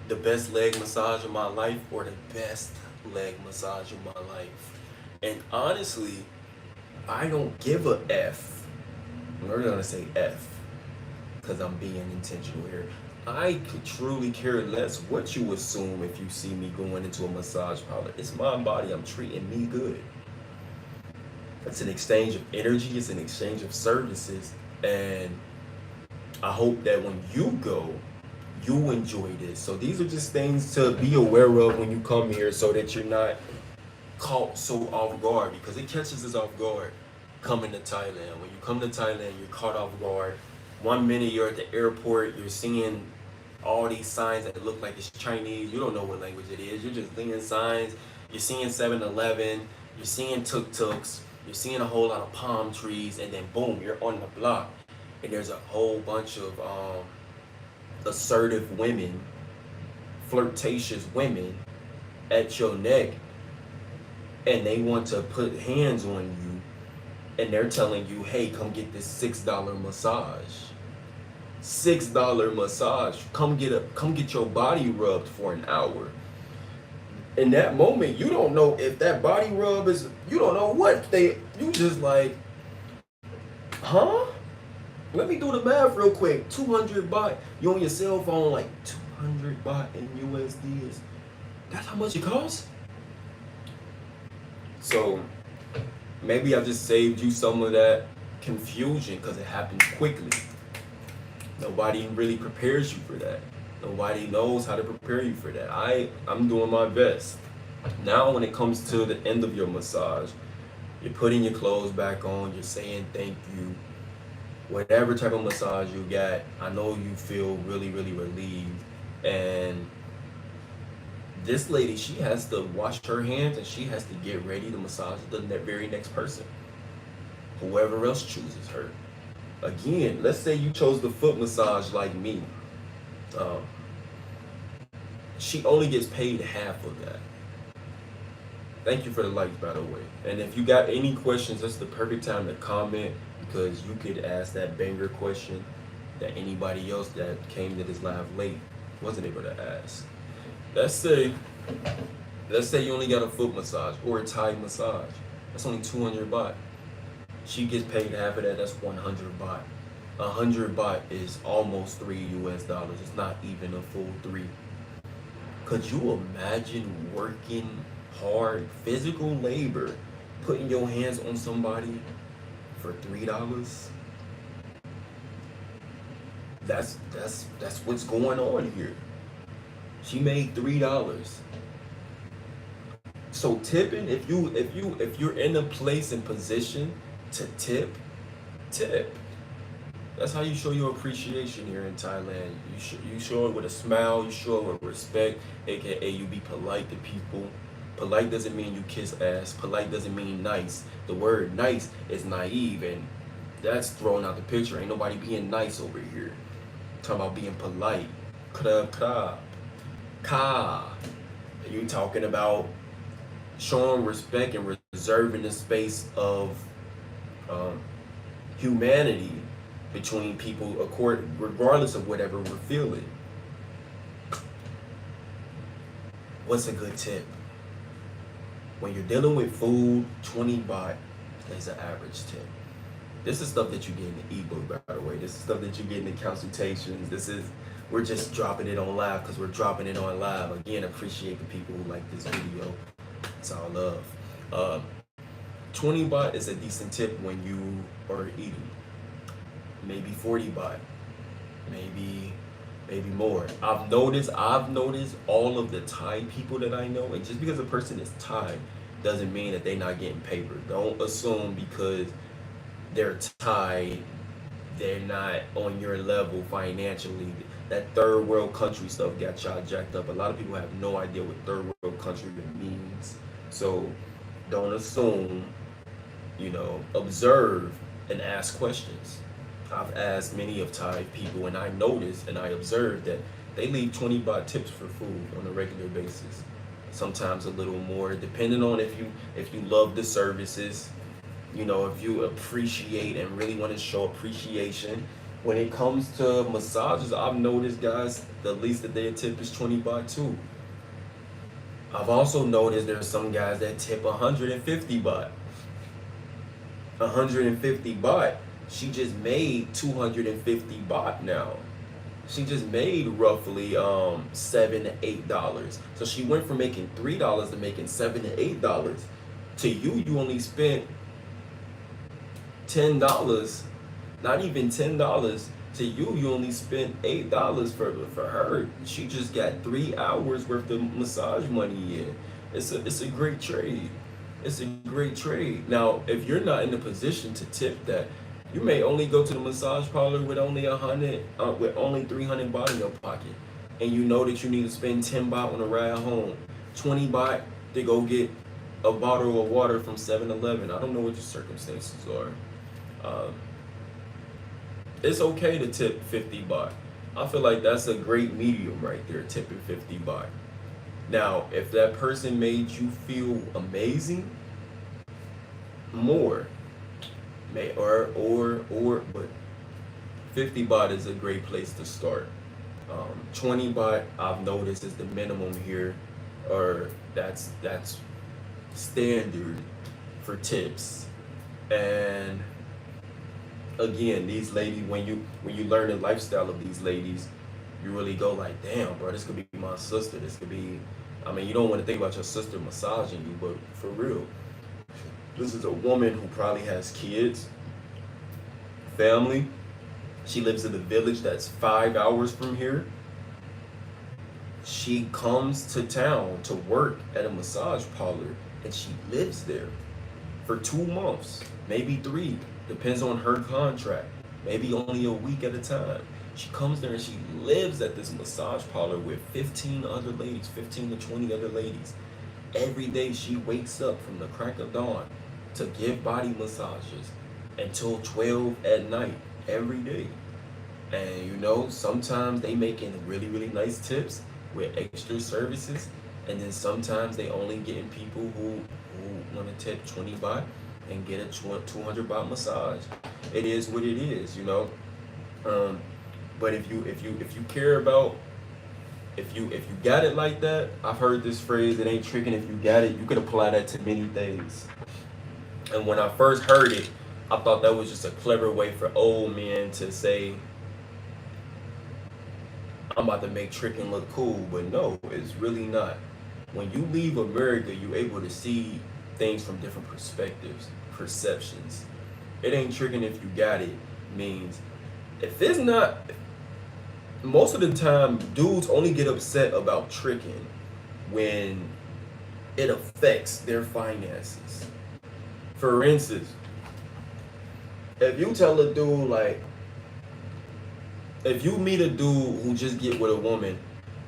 the best leg massage of my life or the best leg massage of my life. And honestly, I don't give a F. I'm not gonna say F because I'm being intentional here. I could truly care less what you assume if you see me going into a massage parlor. It's my body. I'm treating me good. It's an exchange of energy. It's an exchange of services. And I hope that when you go, you enjoy this. So these are just things to be aware of when you come here so that you're not caught so off guard because it catches us off guard coming to Thailand. When you come to Thailand, you're caught off guard. One minute you're at the airport, you're seeing all these signs that look like it's Chinese. You don't know what language it is. You're just seeing signs. You're seeing 7-Eleven. You're seeing tuk-tuks. You're seeing a whole lot of palm trees. And then boom, you're on the block. And there's a whole bunch of assertive women, flirtatious women at your neck. And they want to put hands on you. And they're telling you, hey, come get this $6 massage. $6 massage. Come get your body rubbed for an hour. In that moment, you don't know if that body rub is, you don't know what you just like, huh? Let me do the math real quick. 200 baht. You on your cell phone like 200 baht in USD is, that's how much it costs? So maybe I just saved you some of that confusion because it happens quickly. Nobody really prepares you for that. Nobody knows how to prepare you for that. I'm doing my best. Now when it comes to the end of your massage, you're putting your clothes back on, you're saying thank you. Whatever type of massage you got, I know you feel really, really relieved. And this lady, she has to wash her hands and she has to get ready to massage the very next person. Whoever else chooses her. Again, let's say you chose the foot massage like me. Um, she only gets paid half of that. Thank you for the likes, by the way. And if you got any questions, that's the perfect time to comment because you could ask that banger question that anybody else that came to this live late wasn't able to ask. Let's say you only got a foot massage or a Thai massage. That's only 200 baht. She gets paid half of that. That's 100 baht. 100 baht is almost $3 US. It's not even a full three. Could you imagine working hard, physical labor, putting your hands on somebody for $3? That's what's going on here. She made $3. So tipping, if you're in a place and position to tip. That's how you show your appreciation here in Thailand. You show it with a smile. You show it with respect, aka you be polite to people. Polite doesn't mean you kiss ass. Polite doesn't mean nice. The word nice is naive, and that's thrown out the picture. Ain't nobody being nice over here. Talking about being polite. Ka. You talking about showing respect and reserving the space of humanity between people, regardless of whatever we're feeling. What's a good tip? When you're dealing with food, 20 baht is an average tip. This is stuff that you get in the ebook, by the way. This is stuff that you get in the consultations. We're just dropping it on live because we're dropping it on live. Again, appreciate the people who like this video. It's all love. 20 baht is a decent tip when you are eating. Maybe 40 baht. Maybe more. I've noticed all of the Thai people that I know, and just because a person is Thai doesn't mean that they're not getting paper. Don't assume because they're Thai, they're not on your level financially. That third world country stuff got y'all jacked up. A lot of people have no idea what third world country means. So don't assume, observe and ask questions. I've asked many of Thai people, and I noticed and I observed that they leave 20 baht tips for food on a regular basis. Sometimes a little more, depending on if you love the services, if you appreciate and really want to show appreciation. When it comes to massages, I've noticed guys, the least that they tip is 20 baht too. I've also noticed there's some guys that tip 150 baht. 150 baht. She just made 250 baht now. She just made roughly $7 to $8. So she went from making $3 to making $7 to $8. To you, you only spent $10. Not even $10. To you, you only spent $8 for her. She just got 3 hours worth of massage money in. It's a great trade. It's a great trade. Now, if you're not in a position to tip that, you may only go to the massage parlor with only 300 baht in your pocket, and you know that you need to spend 10 baht on a ride home, 20 baht to go get a bottle of water from 7-Eleven. I don't know what your circumstances are. It's okay to tip 50 baht. I feel like that's a great medium right there, tipping 50 baht. Now, if that person made you feel amazing, more, but 50 baht is a great place to start. 20 baht I've noticed is the minimum here, or that's standard for tips. And again, these ladies, when you learn the lifestyle of these ladies, you really go like, damn, bro, this could be my sister. This could be, you don't want to think about your sister massaging you, but for real, this is a woman who probably has kids, family. She lives in a village that's 5 hours from here. She comes to town to work at a massage parlor, and she lives there for 2 months, maybe 3, depends on her contract, maybe only a week at a time. She comes there and she lives at this massage parlor with 15 other ladies, 15 to 20 other ladies. Every day she wakes up from the crack of dawn to give body massages until 12 at night every day. And sometimes they making really, really nice tips with extra services, and then sometimes they only getting people who want to tip 20 baht and get a 200 baht massage. It is what it is, But if you care about, if you got it like that, I've heard this phrase, it ain't tricking if you got it. You could apply that to many things. And when I first heard it, I thought that was just a clever way for old men to say, I'm about to make tricking look cool. But no, it's really not. When you leave America, you're able to see things from different perspectives, perceptions. It ain't tricking if you got it means, if it's not, most of the time, dudes only get upset about tricking when it affects their finances. For instance, if you tell a dude, like, if you meet a dude who just get with a woman,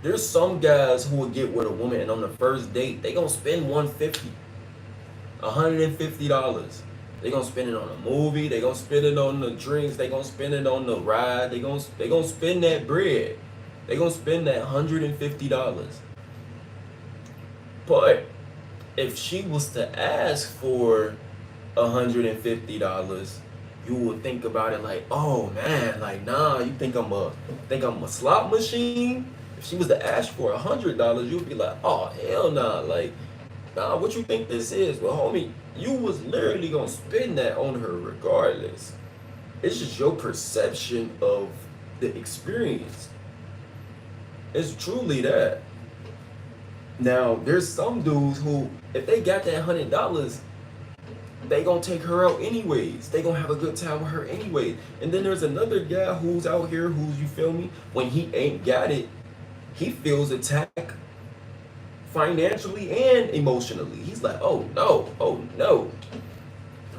there's some guys who will get with a woman and on the first date, they gonna spend $150. They gonna spend it on a movie, they gonna spend it on the drinks, they gonna spend it on the ride, they gonna spend that bread. They gonna spend that $150. But if she was to ask for $150, you would think about it like, oh man, like, nah, you think I'm a slot machine? If she was to ask for $100, you'd be like, oh hell nah, like, nah, what you think this is? Well, homie, you was literally gonna spend that on her regardless. It's just your perception of the experience. It's truly that. Now, there's some dudes who, if they got that $100, they gonna take her out anyways. They gonna have a good time with her anyways. And then there's another guy who's out here who's, you feel me, when he ain't got it, he feels attacked financially and emotionally. He's like, oh no.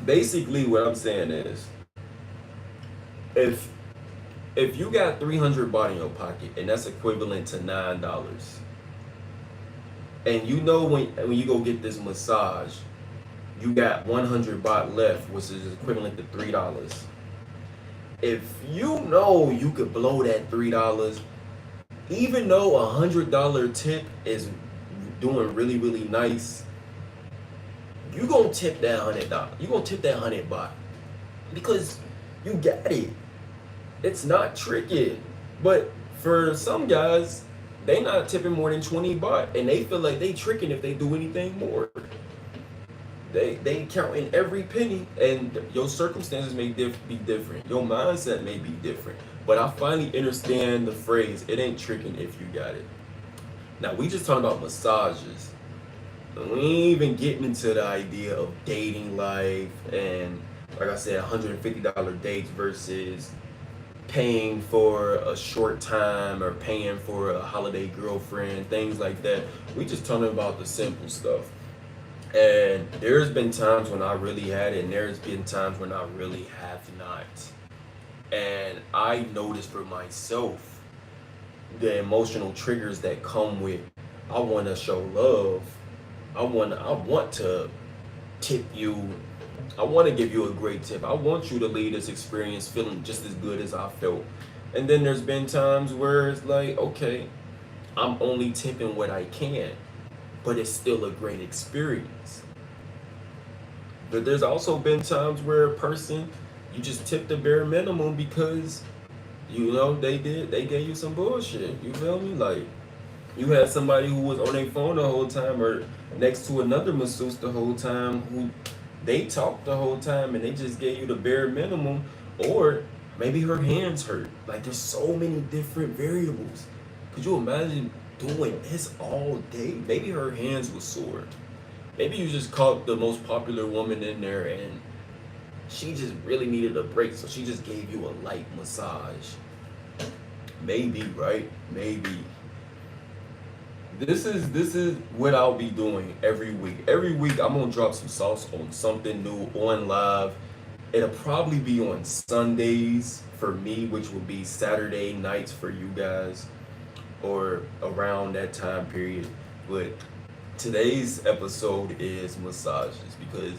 Basically what I'm saying is, if you got 300 baht in your pocket and that's equivalent to $9, and when you go get this massage, you got 100 baht left, which is equivalent to $3. If you know you could blow that $3, even though $100 tip is doing really, really nice, you gonna tip that $100. You gonna tip that 100 baht because you got it. It's not tricky. But for some guys, they not tipping more than 20 baht, and they feel like they tricking if they do anything more. They counting every penny, and your circumstances may be different. Your mindset may be different. But I finally understand the phrase, it ain't tricking if you got it. Now, we just talking about massages. We ain't even getting into the idea of dating life and, like I said, $150 dates versus paying for a short time or paying for a holiday girlfriend, things like that. We just talking about the simple stuff. And there's been times when I really had it, and there's been times when I really have not. And I noticed for myself the emotional triggers that come with, I want to show love. I want to tip you. I want to give you a great tip. I want you to leave this experience feeling just as good as I felt. And then there's been times where it's like, okay, I'm only tipping what I can, but it's still a great experience. But there's also been times where a person, you just tip the bare minimum because they gave you some bullshit. You feel me? Like, you had somebody who was on their phone the whole time or next to another masseuse the whole time who they talked the whole time and they just gave you the bare minimum, or maybe her hands hurt. Like, there's so many different variables. Could you imagine doing this all day? Maybe her hands were sore. Maybe you just caught the most popular woman in there and she just really needed a break, so she just gave you a light massage. Maybe, right? Maybe. This is what I'll be doing every week. Every week I'm gonna drop some sauce on something new on live. It'll probably be on Sundays for me, which will be Saturday nights for you guys, or around that time period. But today's episode is massages because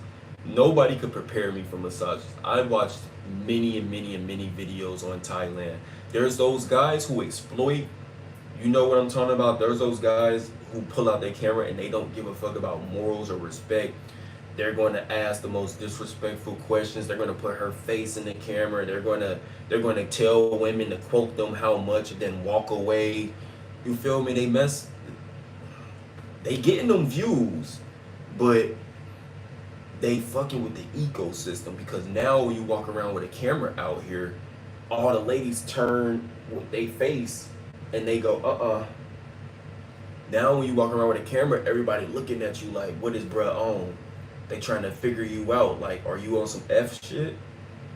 nobody could prepare me for massages. I watched many and many and many videos on Thailand. There's those guys who exploit. You know what I'm talking about? There's those guys who pull out their camera and they don't give a fuck about morals or respect. They're going to ask the most disrespectful questions. They're going to put her face in the camera. They're going to tell women to quote them how much and then walk away. You feel me? They getting them views, but they fucking with the ecosystem, because now when you walk around with a camera out here, all the ladies turn with their face and they go, Now when you walk around with a camera, everybody looking at you like, what is bruh on? They trying to figure you out. Like, are you on some F shit?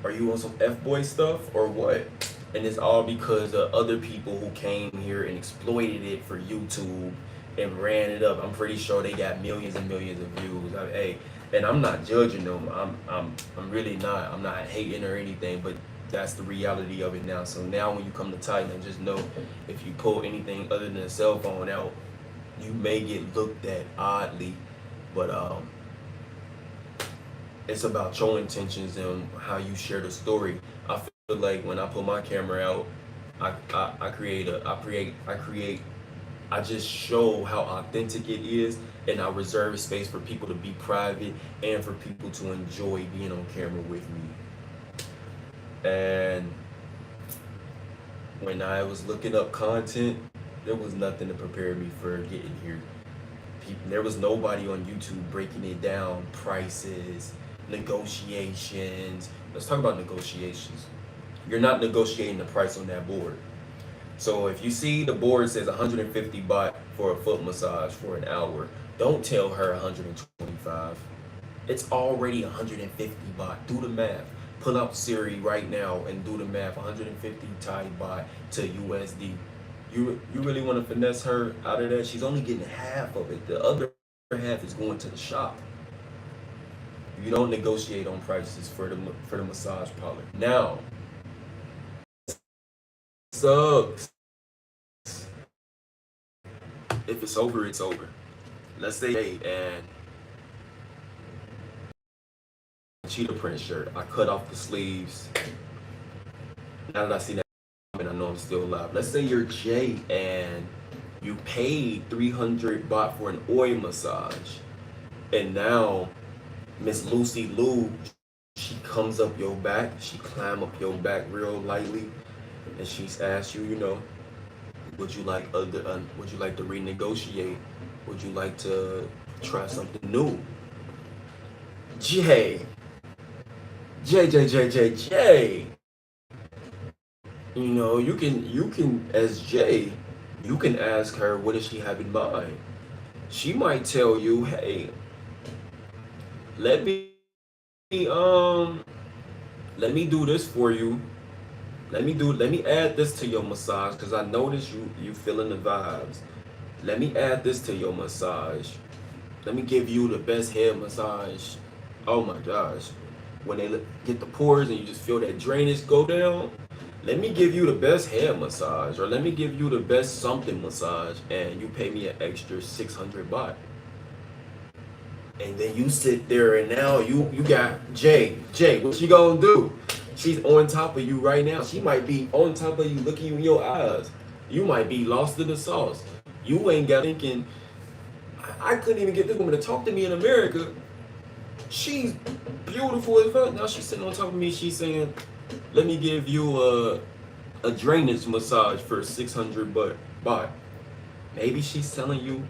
Are you on some F-boy stuff or what? And it's all because of other people who came here and exploited it for YouTube and ran it up. I'm pretty sure they got millions and millions of views. Hey, and I'm not judging them. I'm really not. I'm not hating or anything, but that's the reality of it now. So now when you come to Thailand, just know if you pull anything other than a cell phone out, you may get looked at oddly. But it's about your intentions and how you share the story. I feel like when I put my camera out, I just show how authentic it is, and I reserve a space for people to be private and for people to enjoy being on camera with me. And when I was looking up content, there was nothing to prepare me for getting here. There was nobody on YouTube breaking it down, prices, negotiations. Let's talk about negotiations. You're not negotiating the price on that board. So if you see the board says 150 baht for a foot massage for an hour, don't tell her 125. It's already 150 baht. Do the math. Pull out Siri right now and do the math. 150 Thai baht to USD. You really want to finesse her out of that? She's only getting half of it. The other half is going to the shop. You don't negotiate on prices for the massage parlor. Now, sucks. If it's over, it's over. Let's say and cheetah print shirt. I cut off the sleeves. Now that I see that, and I know I'm still alive. Let's say you're Jay and you paid 300 baht for an oil massage, and now Miss Lucy Lou, she comes up your back, she climb up your back real lightly, and she's asked you, would you like to renegotiate? Would you like to try something new? Jay, Jay. You can as Jay, you can ask her what does she have in mind. She might tell you, hey, let me let me do this for you. Let me add this to your massage because I notice you feeling the vibes. Let me add this to your massage. Let me give you the best head massage. Oh my gosh. When they get the pores and you just feel that drainage go down, let me give you the best head massage or let me give you the best something massage and you pay me an extra 600 baht. And then you sit there and now you got Jay, what she gonna do? She's on top of you right now. She might be on top of you, looking you in your eyes. You might be lost in the sauce. You ain't got thinking, I couldn't even get this woman to talk to me in America. She's beautiful as fuck. Now she's sitting on top of me. She's saying, let me give you a drainage massage for 600 baht. Maybe she's telling you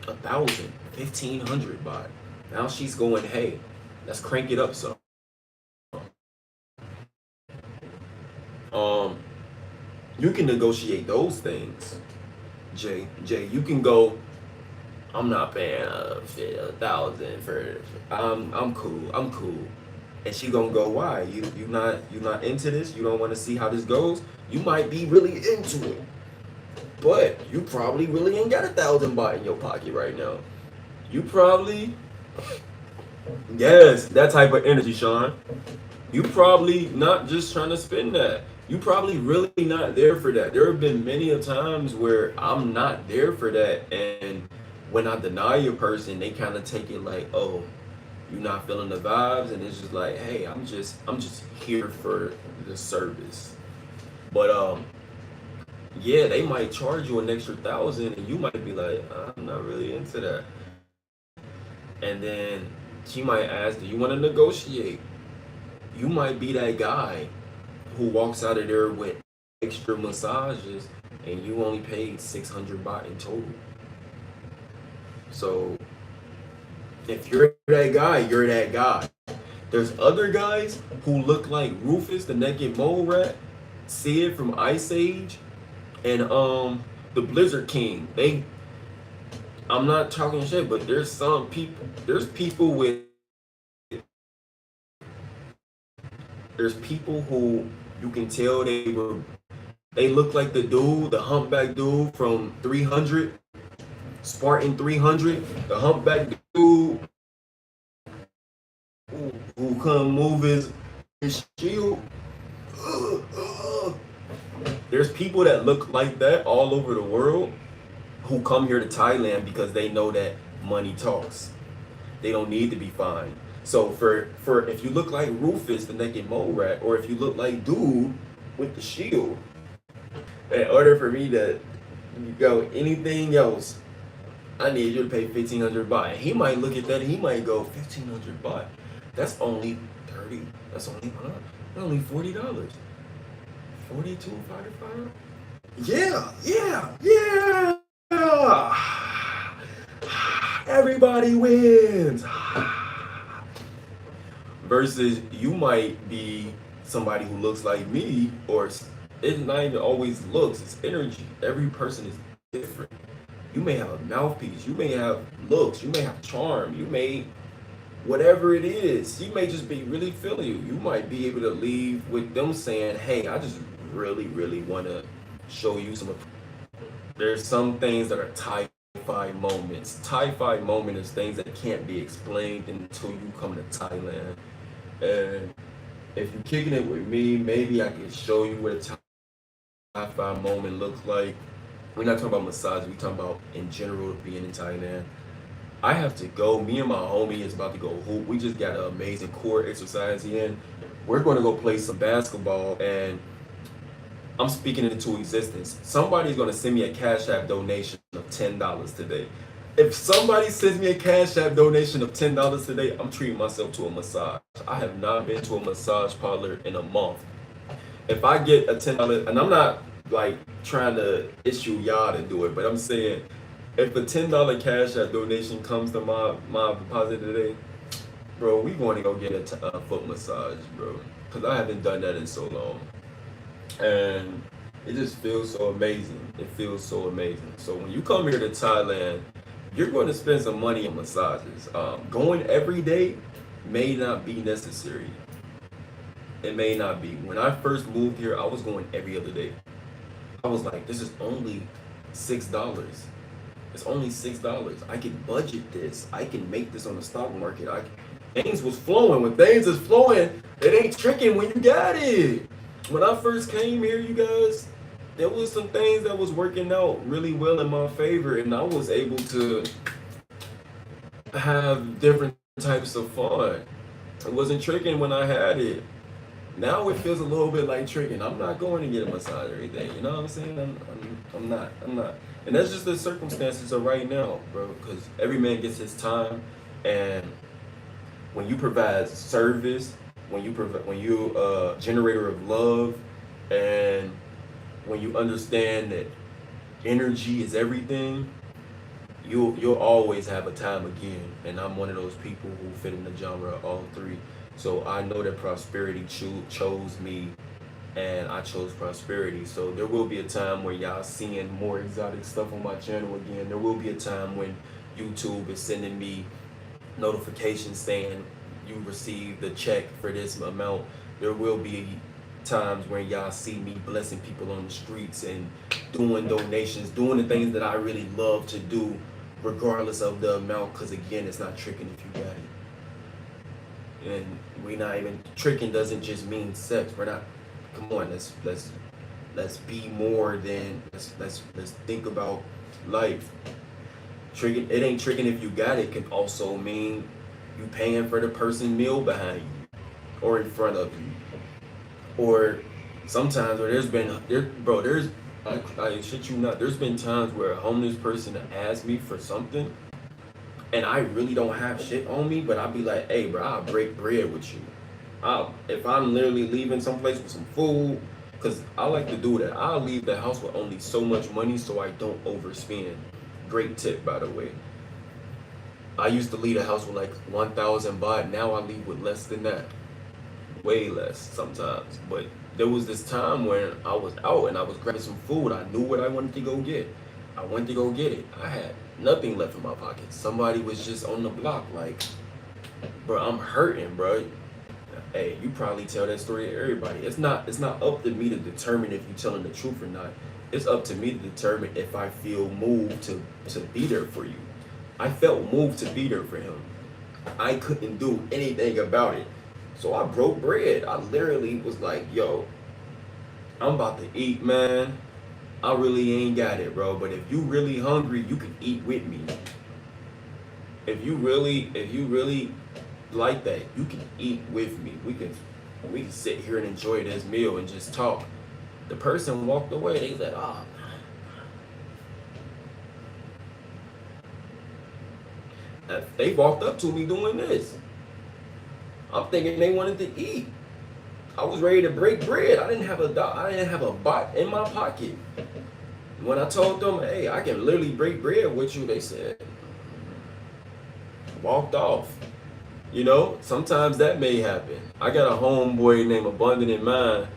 1,000, 1,500 baht. Now she's going, hey, let's crank it up some. Um, you can negotiate those things, Jay. You can go. I'm not paying 1,000 for. I'm cool. I'm cool. And she gonna go. Why? You not into this? You don't want to see how this goes? You might be really into it, but you probably really ain't got 1,000 baht in your pocket right now. You probably. Yes, that type of energy, Sean. You probably not just trying to spend that. You probably really not there for that. There have been many a times where I'm not there for that, and when I deny a person, they kind of take it like, oh, you're not feeling the vibes, and it's just like, hey, I'm just here for the service. But yeah, they might charge you an extra 1,000, and you might be like, I'm not really into that. And then she might ask, do you want to negotiate? You might be that guy who walks out of there with extra massages and you only paid 600 baht in total. So if you're that guy, you're that guy. There's other guys who look like Rufus the Naked Mole Rat, Sid from Ice Age, and the Blizzard King. I'm not talking shit, but there's people who you can tell they look like the humpback dude from 300, Spartan 300, the humpback dude who couldn't move his shield. There's people that look like that all over the world who come here to Thailand because they know that money talks. They don't need to be fined. So for if you look like Rufus the Naked Mole Rat, or if you look like dude with the shield, in order for me to go anything else, I need you to pay 1,500 baht. He might look at that and he might go 1,500 baht. That's only 30. That's only $40. 42, 45. Yeah. Everybody wins. Versus you might be somebody who looks like me, or it's not even always looks, it's energy. Every person is different. You may have a mouthpiece, you may have looks, you may have charm, you may whatever it is, you may just be really feeling you. You might be able to leave with them saying, hey, I just really want to show you some. There's some things that are Thai-fi moments. Thai-fi moment is things that can't be explained until you come to Thailand. And if you're kicking it with me, maybe I can show you what a Thai-fi moment looks like. We're not talking about massage, we're talking about in general being in Thailand. I have to go. Me and my homie is about to go hoop. We just got an amazing core exercise in. We're going to go play some basketball, and I'm speaking it into existence. Somebody's gonna send me a Cash App donation of $10 today. If somebody sends me a Cash App donation of $10 today, I'm treating myself to a massage. I have not been to a massage parlor in a month. If I get a $10, and I'm not like trying to issue y'all to do it, but I'm saying if a $10 Cash App donation comes to my deposit today, bro, we going to go get a foot massage, bro, because I haven't done that in so long, and it just feels so amazing. It feels so amazing. So when you come here to Thailand, you're going to spend some money on massages. Going every day may not be necessary. It may not be. When I first moved here, I was going every other day. I was like, this is only $6. It's only $6. I can budget this. I can make this on the stock market. Things was flowing. When things is flowing, it ain't tricking when you got it. When I first came here, you guys, there was some things that was working out really well in my favor, and I was able to have different types of fun. It wasn't tricking when I had it. Now it feels a little bit like tricking. I'm not going to get a massage every day. You know what I'm saying? I'm not. I'm not. And that's just the circumstances of right now, bro. Because every man gets his time, and when you provide service, when you generator of love, and when you understand that energy is everything, you'll always have a time again. And I'm one of those people who fit in the genre of all three. So I know that prosperity chose me, and I chose prosperity. So there will be a time where y'all seeing more exotic stuff on my channel again. There will be a time when YouTube is sending me notifications saying you received the check for this amount. There will be times when y'all see me blessing people on the streets and doing donations, doing the things that I really love to do, regardless of the amount. Because again, it's not tricking if you got it. And we not even tricking doesn't just mean sex. We're not. Come on, let's be more than let's think about life. Tricking, it ain't tricking if you got it, can also mean you paying for the person meal behind you or in front of you. Or sometimes where I shit you not, there's been times where a homeless person asked me for something and I really don't have shit on me, but I'll be like, hey bro, I'll break bread with you. If I'm literally leaving someplace with some food, because I like to do that. I'll leave the house with only so much money so I don't overspend. Great tip, by the way. I used to leave the house with like 1,000 baht. Now I leave with less than that. Way less sometimes. But there was this time when I was out and I was grabbing some food. I knew what I wanted to go get. I went to go get it. I had nothing left in my pocket. Somebody was just on the block like, bro, I'm hurting, bro. Hey, you probably tell that story to everybody. It's not up to me to determine if you're telling the truth or not. It's up to me to determine if I feel moved to be there for you. I felt moved to be there for him. I couldn't do anything about it. So I broke bread. I literally was like, yo, I'm about to eat, man. I really ain't got it, bro. But if you really hungry, you can eat with me. If you really like that, you can eat with me. We can sit here and enjoy this meal and just talk. The person walked away. They said, "Ah." They walked up to me doing this. I'm thinking they wanted to eat. I was ready to break bread. I didn't have a baht in my pocket. When I told them, "Hey, I can literally break bread with you," they said, walked off. You know, sometimes that may happen. I got a homeboy named Abundant in Mind,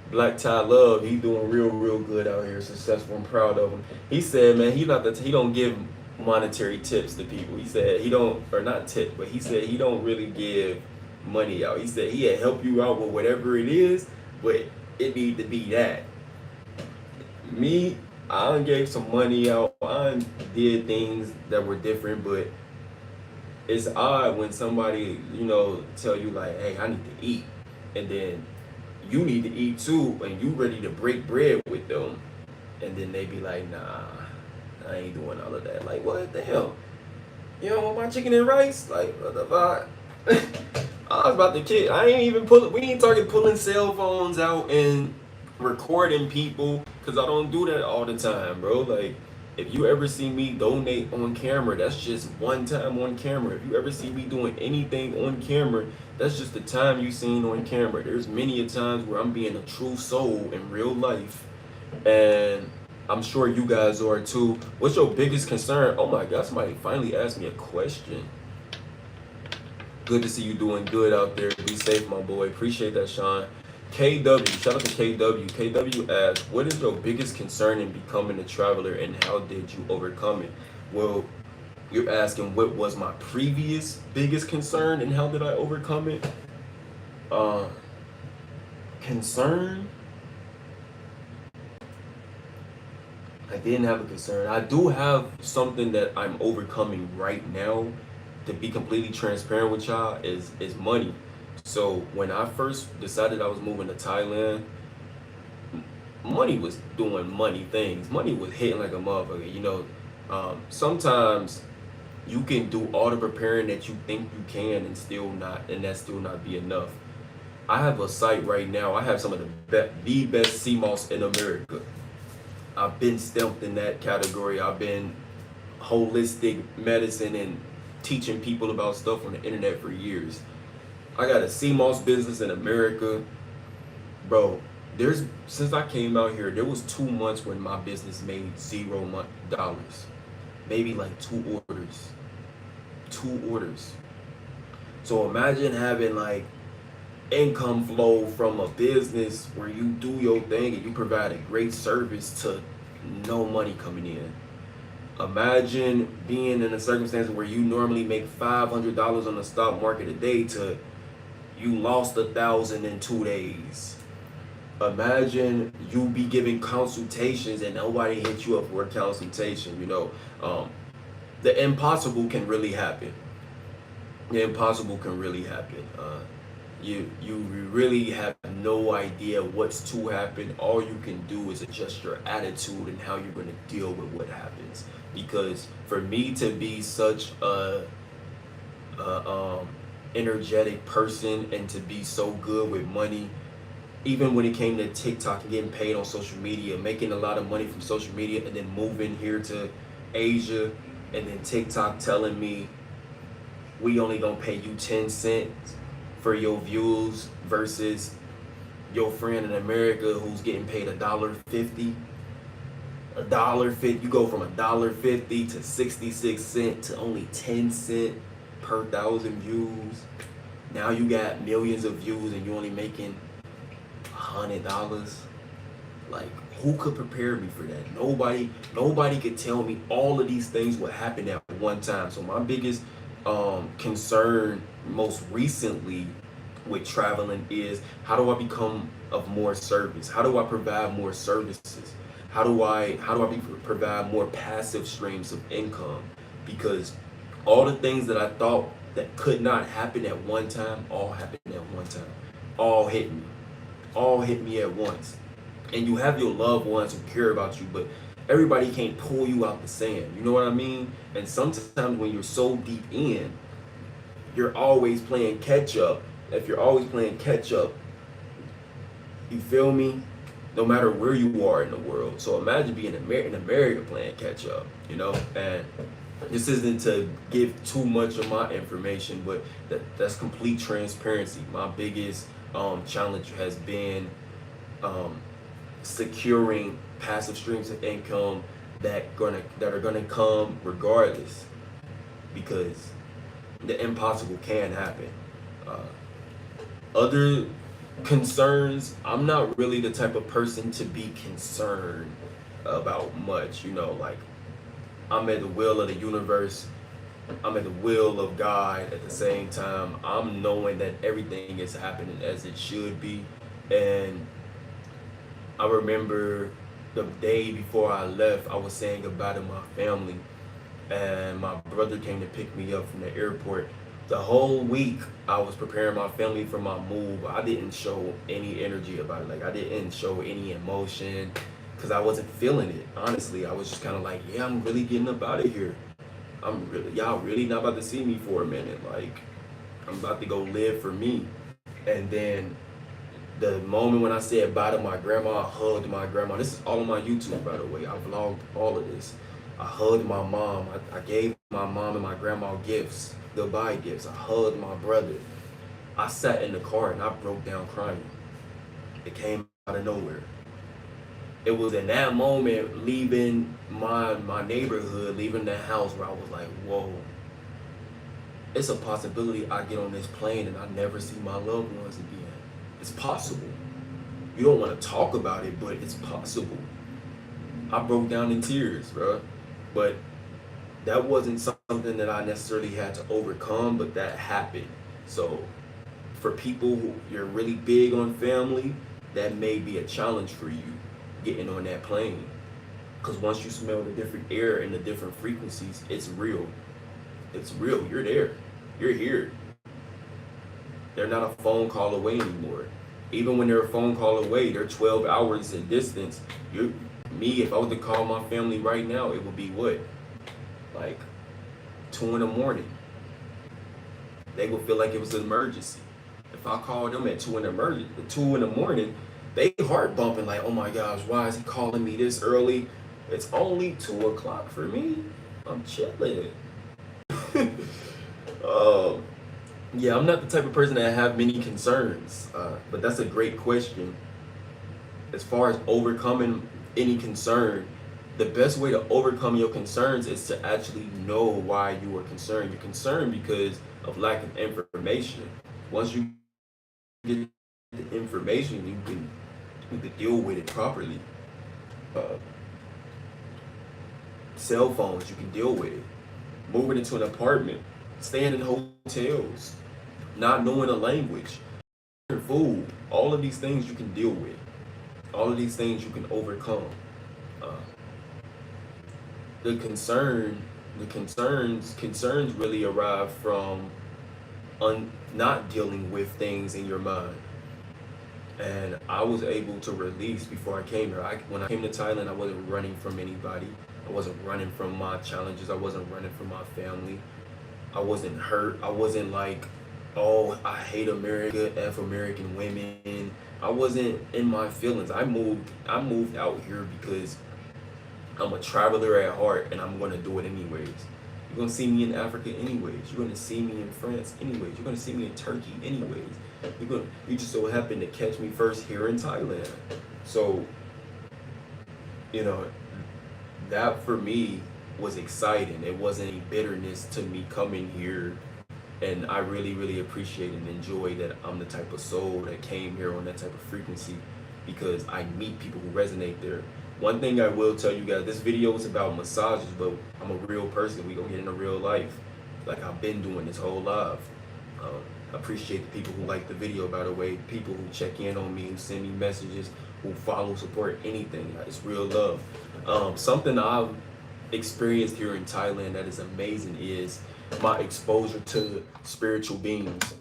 Black Tie Love. He doing real good out here, successful. I'm proud of him. He said, man, he don't give monetary tips to people. He said he don't, or not tips, but he said he don't really give money out. He said he'll help you out with whatever it is, but it need to be that. Me, I done gave some money out. I done did things that were different, but it's odd when somebody, tell you like, hey, I need to eat. And then you need to eat too, and you ready to break bread with them. And then they be like, nah, I ain't doing all of that. Like, what the hell? You don't want my chicken and rice? Like, what the fuck? I was about to kid. We ain't talking pulling cell phones out and recording people, because I don't do that all the time, bro. Like, if you ever see me donate on camera, that's just one time on camera. If you ever see me doing anything on camera, that's just the time you seen on camera. There's many a times where I'm being a true soul in real life, and I'm sure you guys are too. What's your biggest concern? Oh my God, somebody finally asked me a question. Good to see you doing good out there. Be safe, my boy. Appreciate that, Sean. KW, shout out to KW. KW asks, what is your biggest concern in becoming a traveler and how did you overcome it? Well, you're asking what was my previous biggest concern and how did I overcome it? Uh, Concern? I didn't have a concern. I do have something that I'm overcoming right now. To be completely transparent with y'all, is money. So when I first decided I was moving to Thailand, money was doing money things. Money was hitting like a motherfucker. Sometimes you can do all the preparing that you think you can and that still not be enough. I have a site right now. I have some of the best sea moss in America. I've been stamped in that category. I've been holistic medicine and teaching people about stuff on the internet for years. I got a sea moss business in America. Bro, since I came out here, there was 2 months when my business made $0. Maybe like two orders. Two orders. So imagine having like income flow from a business where you do your thing and you provide a great service to no money coming in. Imagine being in a circumstance where you normally make $500 on the stock market a day to you lost 1,000 in 2 days. Imagine you be giving consultations and nobody hit you up for a consultation. The impossible can really happen. The impossible can really happen. You really have no idea what's to happen. All you can do is adjust your attitude and how you're going to deal with what happens. Because for me to be such a energetic person and to be so good with money, even when it came to TikTok and getting paid on social media, making a lot of money from social media, and then moving here to Asia, and then TikTok telling me we only gonna pay you 10 cents for your views versus your friend in America who's getting paid $1.50. $1.50, you go from $1.50 to 66 cents to only 10 cents per 1,000 views. Now you got millions of views and you're only making $100. Like, who could prepare me for that? Nobody could tell me all of these things would happen at one time. So my biggest concern most recently with traveling is, how do I become of more service? How do I provide more services? How do I provide more passive streams of income? Because all the things that I thought that could not happen at one time, all happened at one time. All hit me. All hit me at once. And you have your loved ones who care about you, but everybody can't pull you out the sand. You know what I mean? And sometimes when you're so deep in, you're always playing catch up. If you're always playing catch up, you feel me? No matter where you are in the world. So imagine being in America playing catch up, And this isn't to give too much of my information, but that's complete transparency. My biggest challenge has been securing passive streams of income that are gonna come regardless, because the impossible can happen. Other concerns, I'm not really the type of person to be concerned about much. Like, I'm at the will of the universe. I'm at the will of God at the same time. I'm knowing that everything is happening as it should be. And I remember the day before I left, I was saying goodbye to my family, and my brother came to pick me up from the airport. The whole week I was preparing my family for my move. I didn't show any energy about it. Like, I didn't show any emotion because I wasn't feeling it. Honestly, I was just kind of like, yeah, I'm really getting up out of here. Y'all really not about to see me for a minute. Like, I'm about to go live for me. And then The moment when I said bye to my grandma, I hugged my grandma. This is all on my YouTube, by the way. I vlogged all of this. I hugged my mom. I gave my mom and my grandma gifts, goodbye gifts. I hugged my brother. I sat in the car and I broke down crying. It came out of nowhere. It was in that moment, leaving my neighborhood, leaving the house, where I was like, whoa, it's a possibility I get on this plane and I never see my loved ones again. It's possible. You don't want to talk about it, but it's possible. I broke down in tears, bro. But that wasn't something that I necessarily had to overcome, but that happened. So for people who you're really big on family, that may be a challenge for you getting on that plane. Because once you smell the different air and the different frequencies, it's real. It's real. You're there. You're here. They're not a phone call away anymore. Even when they're a phone call away, they're 12 hours in distance. Me, if I was to call my family right now, it would be what? Like 2 in the morning. They would feel like it was an emergency. If I called them at 2 in the morning, they heart bumping like, oh my gosh, why is he calling me this early? It's only 2 o'clock for me. I'm chilling. Yeah, I'm not the type of person that have many concerns, but that's a great question. As far as overcoming any concern, the best way to overcome your concerns is to actually know why you are concerned. You're concerned because of lack of information. Once you get the information, you can deal with it properly. Cell phones, you can deal with it. Moving into an apartment, staying in hotels, not knowing a language, food, all of these things you can deal with. All of these things you can overcome. Concerns really arrive from not dealing with things in your mind. And I was able to release before I came here. When I came to Thailand, I wasn't running from anybody. I wasn't running from my challenges. I wasn't running from my family. I wasn't hurt. I wasn't like, oh, I hate America, F American women. I wasn't in my feelings. I moved out here because I'm a traveler at heart and I'm gonna do it anyways. You're gonna see me in Africa anyways. You're gonna see me in France anyways. You're gonna see me in Turkey anyways. You just so happen to catch me first here in Thailand. So, you know, that for me was exciting. It wasn't any bitterness to me coming here. And I really, really appreciate and enjoy that I'm the type of soul that came here on that type of frequency, because I meet people who resonate there. One thing I will tell you guys, this video is about massages, but I'm a real person. We gonna get into real life, like I've been doing this whole life. Appreciate the people who like the video, by the way, people who check in on me, who send me messages, who follow, support, anything. It's real love. Something I've experienced here in Thailand that is amazing is my exposure to spiritual beings.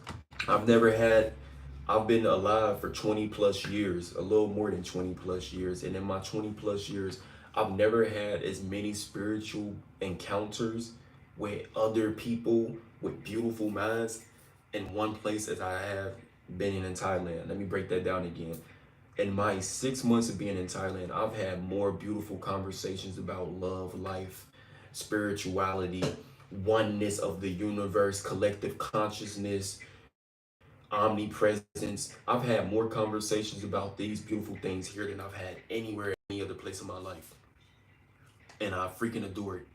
I've been alive for 20 plus years, a little more than 20 plus years. And in my 20 plus years, I've never had as many spiritual encounters with other people with beautiful minds in one place as I have been in Thailand. Let me break that down again. In my 6 months of being in Thailand, I've had more beautiful conversations about love, life, spirituality, oneness of the universe, collective consciousness, omnipresence. I've had more conversations about these beautiful things here than I've had anywhere, any other place in my life. And I freaking adore it.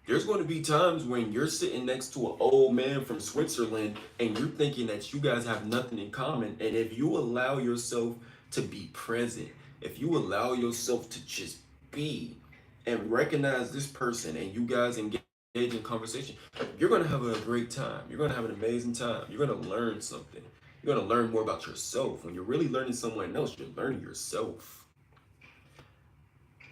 There's going to be times when you're sitting next to an old man from Switzerland and you're thinking that you guys have nothing in common. And if you allow yourself to be present, if you allow yourself to just be and recognize this person and you guys engage in conversation, you're going to have a great time. You're going to have an amazing time. You're going to learn something. You're going to learn more about yourself. When you're really learning someone else, you're learning yourself.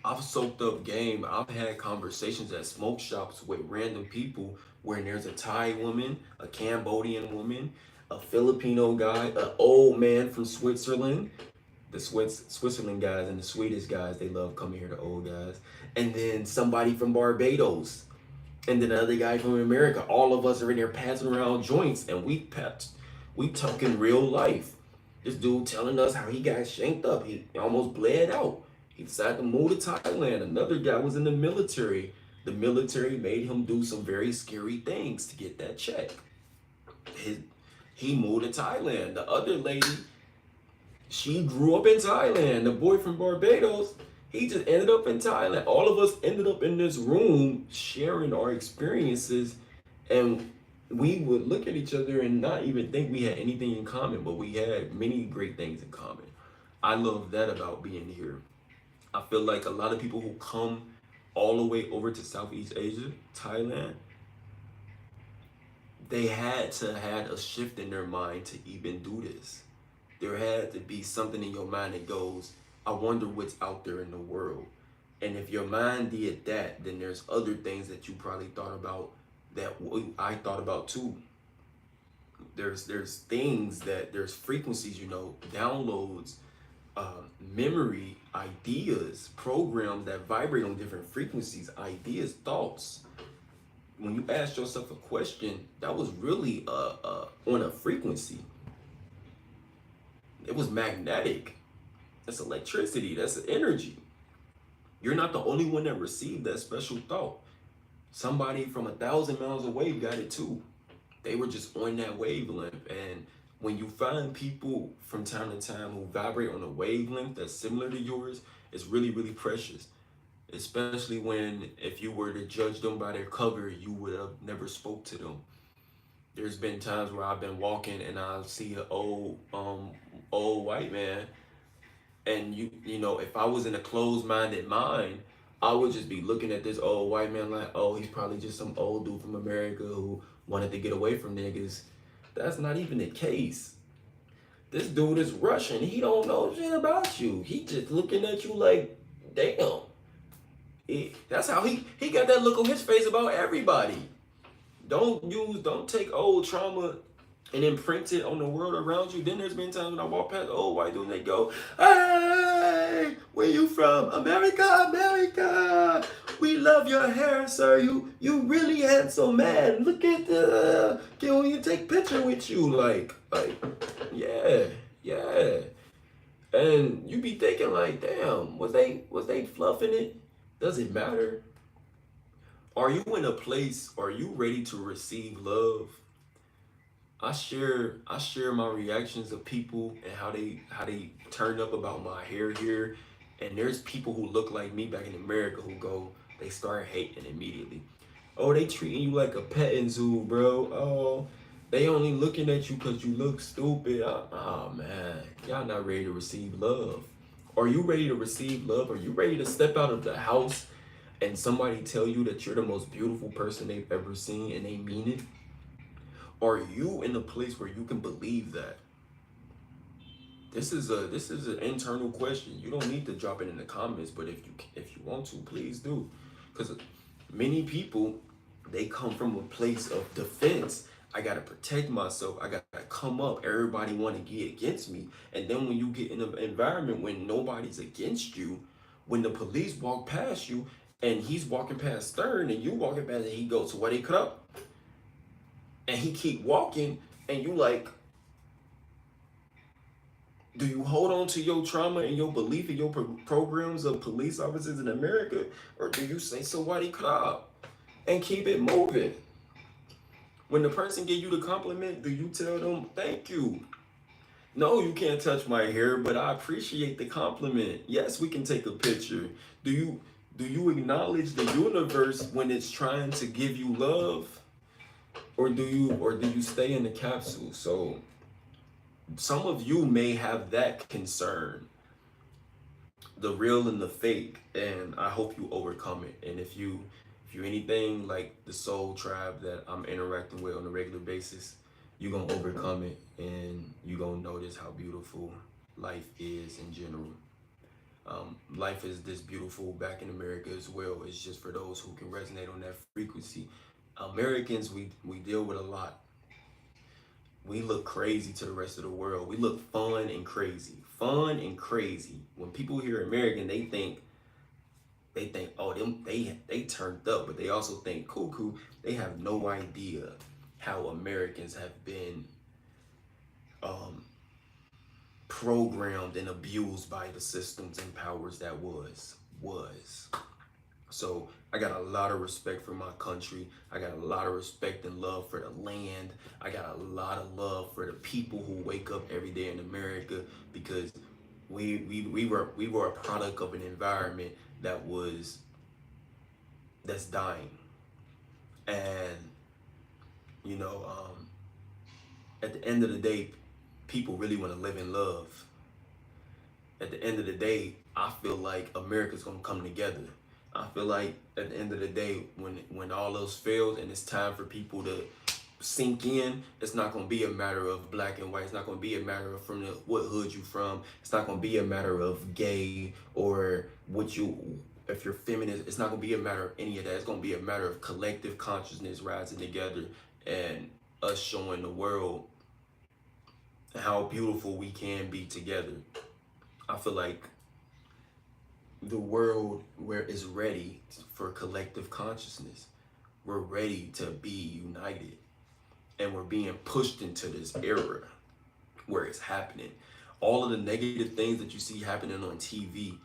I've soaked up game. I've had conversations at smoke shops with random people where there's a Thai woman, a Cambodian woman, a Filipino guy, an old man from Switzerland. The Switzerland guys and the Swedish guys, they love coming here, the old guys. And then somebody from Barbados. And then another guy from America. All of us are in there passing around joints and we talking real life. This dude telling us how he got shanked up. He almost bled out. He decided to move to Thailand. Another guy was in the military. The military made him do some very scary things to get that check. His, he moved to Thailand. The other lady, she grew up in Thailand. The boy from Barbados, he just ended up in Thailand. All of us ended up in this room sharing our experiences, and we would look at each other and not even think we had anything in common, but we had many great things in common. I love that about being here. I feel like a lot of people who come all the way over to Southeast Asia, Thailand, they had to had a shift in their mind to even do this. There had to be something in your mind that goes, I wonder what's out there in the world. And if your mind did that, then there's other things that you probably thought about that I thought about too. There's things that there's frequencies, downloads, memory, ideas, programs that vibrate on different frequencies, ideas, thoughts. When you ask yourself a question, that was really on a frequency. It was magnetic. That's electricity. That's energy. You're not the only one that received that special thought. Somebody from 1,000 miles away got it too. They were just on that wavelength. And when you find people from time to time who vibrate on a wavelength that's similar to yours, it's really, really precious. Especially when if you were to judge them by their cover, you would have never spoke to them. There's been times where I've been walking and I'll see an old white man, and if I was in a closed-minded mind, I would just be looking at this old white man like, oh, he's probably just some old dude from America who wanted to get away from niggas. That's not even the case. This dude is Russian. He don't know shit about you. He just looking at you like, damn. That's how he got that look on his face about everybody. Don't take old trauma and imprint it on the world around you. Then there's been times when I walk past old white dudes and they go, hey, where you from? America, America. We love your hair, sir. You really handsome man. Look at can we take picture with you? Like, yeah, yeah. And you be thinking like, damn, was they fluffing it? Does it matter? Are you in a place, are you ready to receive love? I share my reactions of people and how they turned up about my hair here. And there's people who look like me back in America who they start hating immediately. Oh, they treating you like a petting zoo, bro. Oh, they only looking at you because you look stupid. Oh man, y'all not ready to receive love. Are you ready to receive love? Are you ready to step out of the house and somebody tell you that you're the most beautiful person they've ever seen and they mean it? Are you in a place where you can believe that? This is an internal question. You don't need to drop it in the comments, but if you want to, please do. Because many people, they come from a place of defense. I gotta protect myself. I gotta come up. Everybody want to get against me. And then when you get in an environment when nobody's against you, when the police walk past you and he's walking past Stern and you walking past and he goes, so what they cut up? And he keep walking and you like, do you hold on to your trauma and your belief in your programs of police officers in America? Or do you say, so what he cut up? And keep it moving. When the person give you the compliment, do you tell them, thank you? No, you can't touch my hair, but I appreciate the compliment. Yes, we can take a picture. Do you acknowledge the universe when it's trying to give you love? Or do you stay in the capsule? So some of you may have that concern, the real and the fake, and I hope you overcome it. And if you're anything like the soul tribe that I'm interacting with on a regular basis, you're gonna overcome it and you're gonna notice how beautiful life is in general. Life is this beautiful back in America as well. It's just for those who can resonate on that frequency. Americans, we deal with a lot. We look crazy to the rest of the world. We look fun and crazy. Fun and crazy. When people hear American, they think, oh, they turned up, but they also think cuckoo. They have no idea how Americans have been um, programmed and abused by the systems and powers that was. So I got a lot of respect for my country. I got a lot of respect and love for the land. I got a lot of love for the people who wake up every day in America, because we were a product of an environment that's dying. And you know, at the end of the day, people really want to live in love. At the end of the day, I feel like America's gonna come together. I feel like at the end of the day, when all else fails and it's time for people to sink in, it's not gonna be a matter of black and white. It's not gonna be a matter of from what hood you from. It's not gonna be a matter of gay or what you, if you're feminist. It's not gonna be a matter of any of that. It's gonna be a matter of collective consciousness rising together and us showing the world how beautiful we can be together. I feel like the world where is ready for collective consciousness. We're ready to be united, and we're being pushed into this era where it's happening. All of the negative things that you see happening on TV,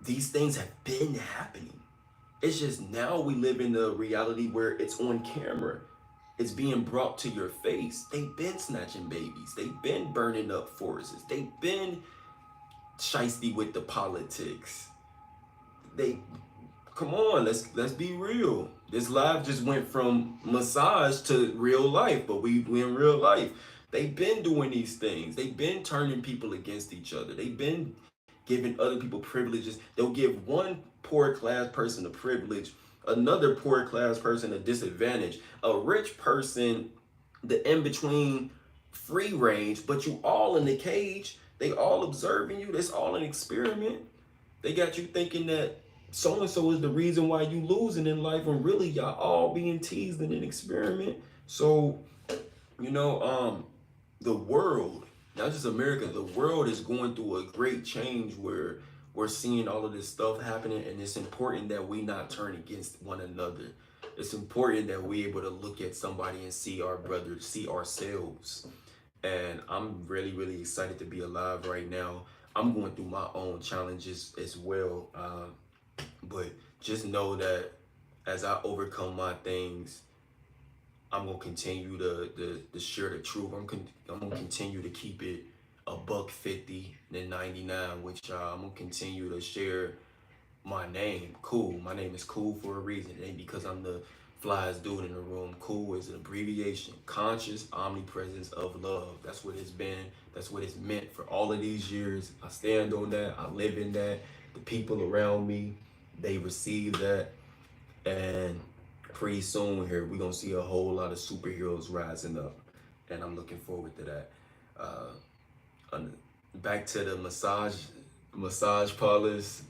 these things have been happening. It's just now we live in a reality where it's on camera. It's being brought to your face. They've been snatching babies. They've been burning up forests. They've been shiesty with the politics. They, come on, let's be real. This live just went from massage to real life, but we in real life. They've been doing these things. They've been turning people against each other. They've been giving other people privileges. They'll give one poor class person a privilege, another poor class person a disadvantage, a rich person the in between free range, but you all in the cage. They all observing you. That's all an experiment. They got you thinking that so and so is the reason why you losing in life, when really y'all all being teased in an experiment. So, you know, the world, not just America, the world is going through a great change where we're seeing all of this stuff happening, and it's important that we not turn against one another. It's important that we able to look at somebody and see our brother, see ourselves. And I'm really, really excited to be alive right now. I'm going through my own challenges as well. But just know that as I overcome my things, I'm gonna continue to share the truth. I'm gonna continue to keep it a buck 50 and 99 with y'all. I'm gonna continue to share my name, Cool. My name is Cool for a reason. It ain't because I'm the flyest dude in the room. Cool is an abbreviation. Conscious omnipresence of love. That's what it's been. That's what it's meant for all of these years. I stand on that. I live in that. The people around me, they receive that. And pretty soon here, we're going to see a whole lot of superheroes rising up. And I'm looking forward to that. Back to the massage parlors.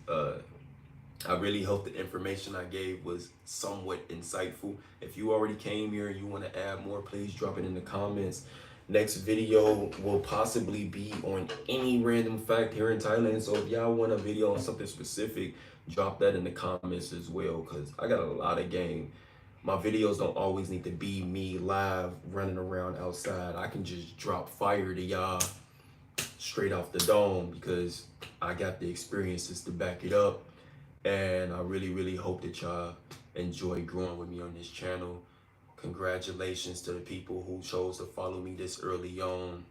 I really hope the information I gave was somewhat insightful. If you already came here and you want to add more, please drop it in the comments. Next video will possibly be on any random fact here in Thailand. So if y'all want a video on something specific, drop that in the comments as well, because I got a lot of game. My videos don't always need to be me live running around outside. I can just drop fire to y'all straight off the dome because I got the experiences to back it up. And I really, really hope that y'all enjoy growing with me on this channel. Congratulations to the people who chose to follow me this early on.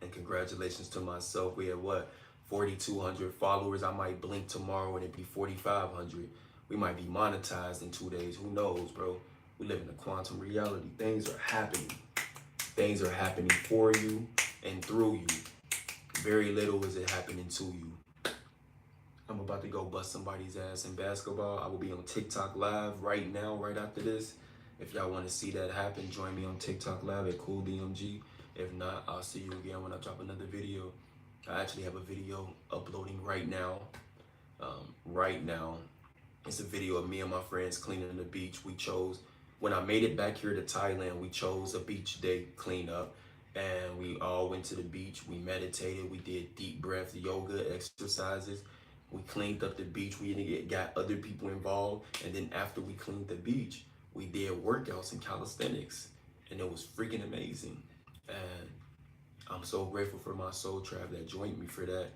And congratulations to myself. We have what? 4,200 followers. I might blink tomorrow and it'd be 4,500. We might be monetized in 2 days. Who knows, bro? We live in a quantum reality. Things are happening. Things are happening for you and through you. Very little is it happening to you. I'm about to go bust somebody's ass in basketball. I will be on TikTok live right now, right after this. If y'all want to see that happen, join me on TikTok live at Cooldmgent. If not, I'll see you again when I drop another video. I actually have a video uploading right now. Right now. It's a video of me and my friends cleaning the beach. We chose, when I made it back here to Thailand, we chose a beach day cleanup. And we all went to the beach. We meditated. We did deep breath yoga exercises. We cleaned up the beach. We got other people involved. And then after we cleaned the beach, we did workouts and calisthenics. And it was freaking amazing. And I'm so grateful for my soul tribe that joined me for that.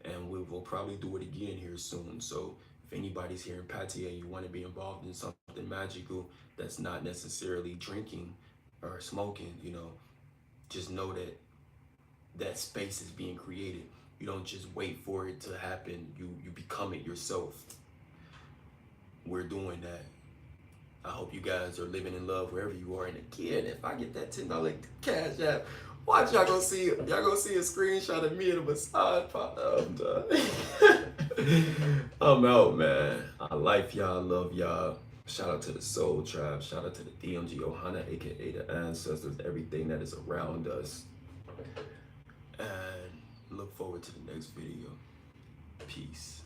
And we will probably do it again here soon. So if anybody's here in Pattaya and you want to be involved in something magical that's not necessarily drinking or smoking, you know, just know that that space is being created. You don't just wait for it to happen. You become it yourself. We're doing that. I hope you guys are living in love wherever you are. And again, if I get that $10 cash app, watch y'all gonna see a screenshot of me in a massage pop. I'm done. I'm out, man. I like y'all, love y'all. Shout out to the Soul Tribe. Shout out to the DMG Ohana, aka the ancestors, everything that is around us. And look forward to the next video. Peace.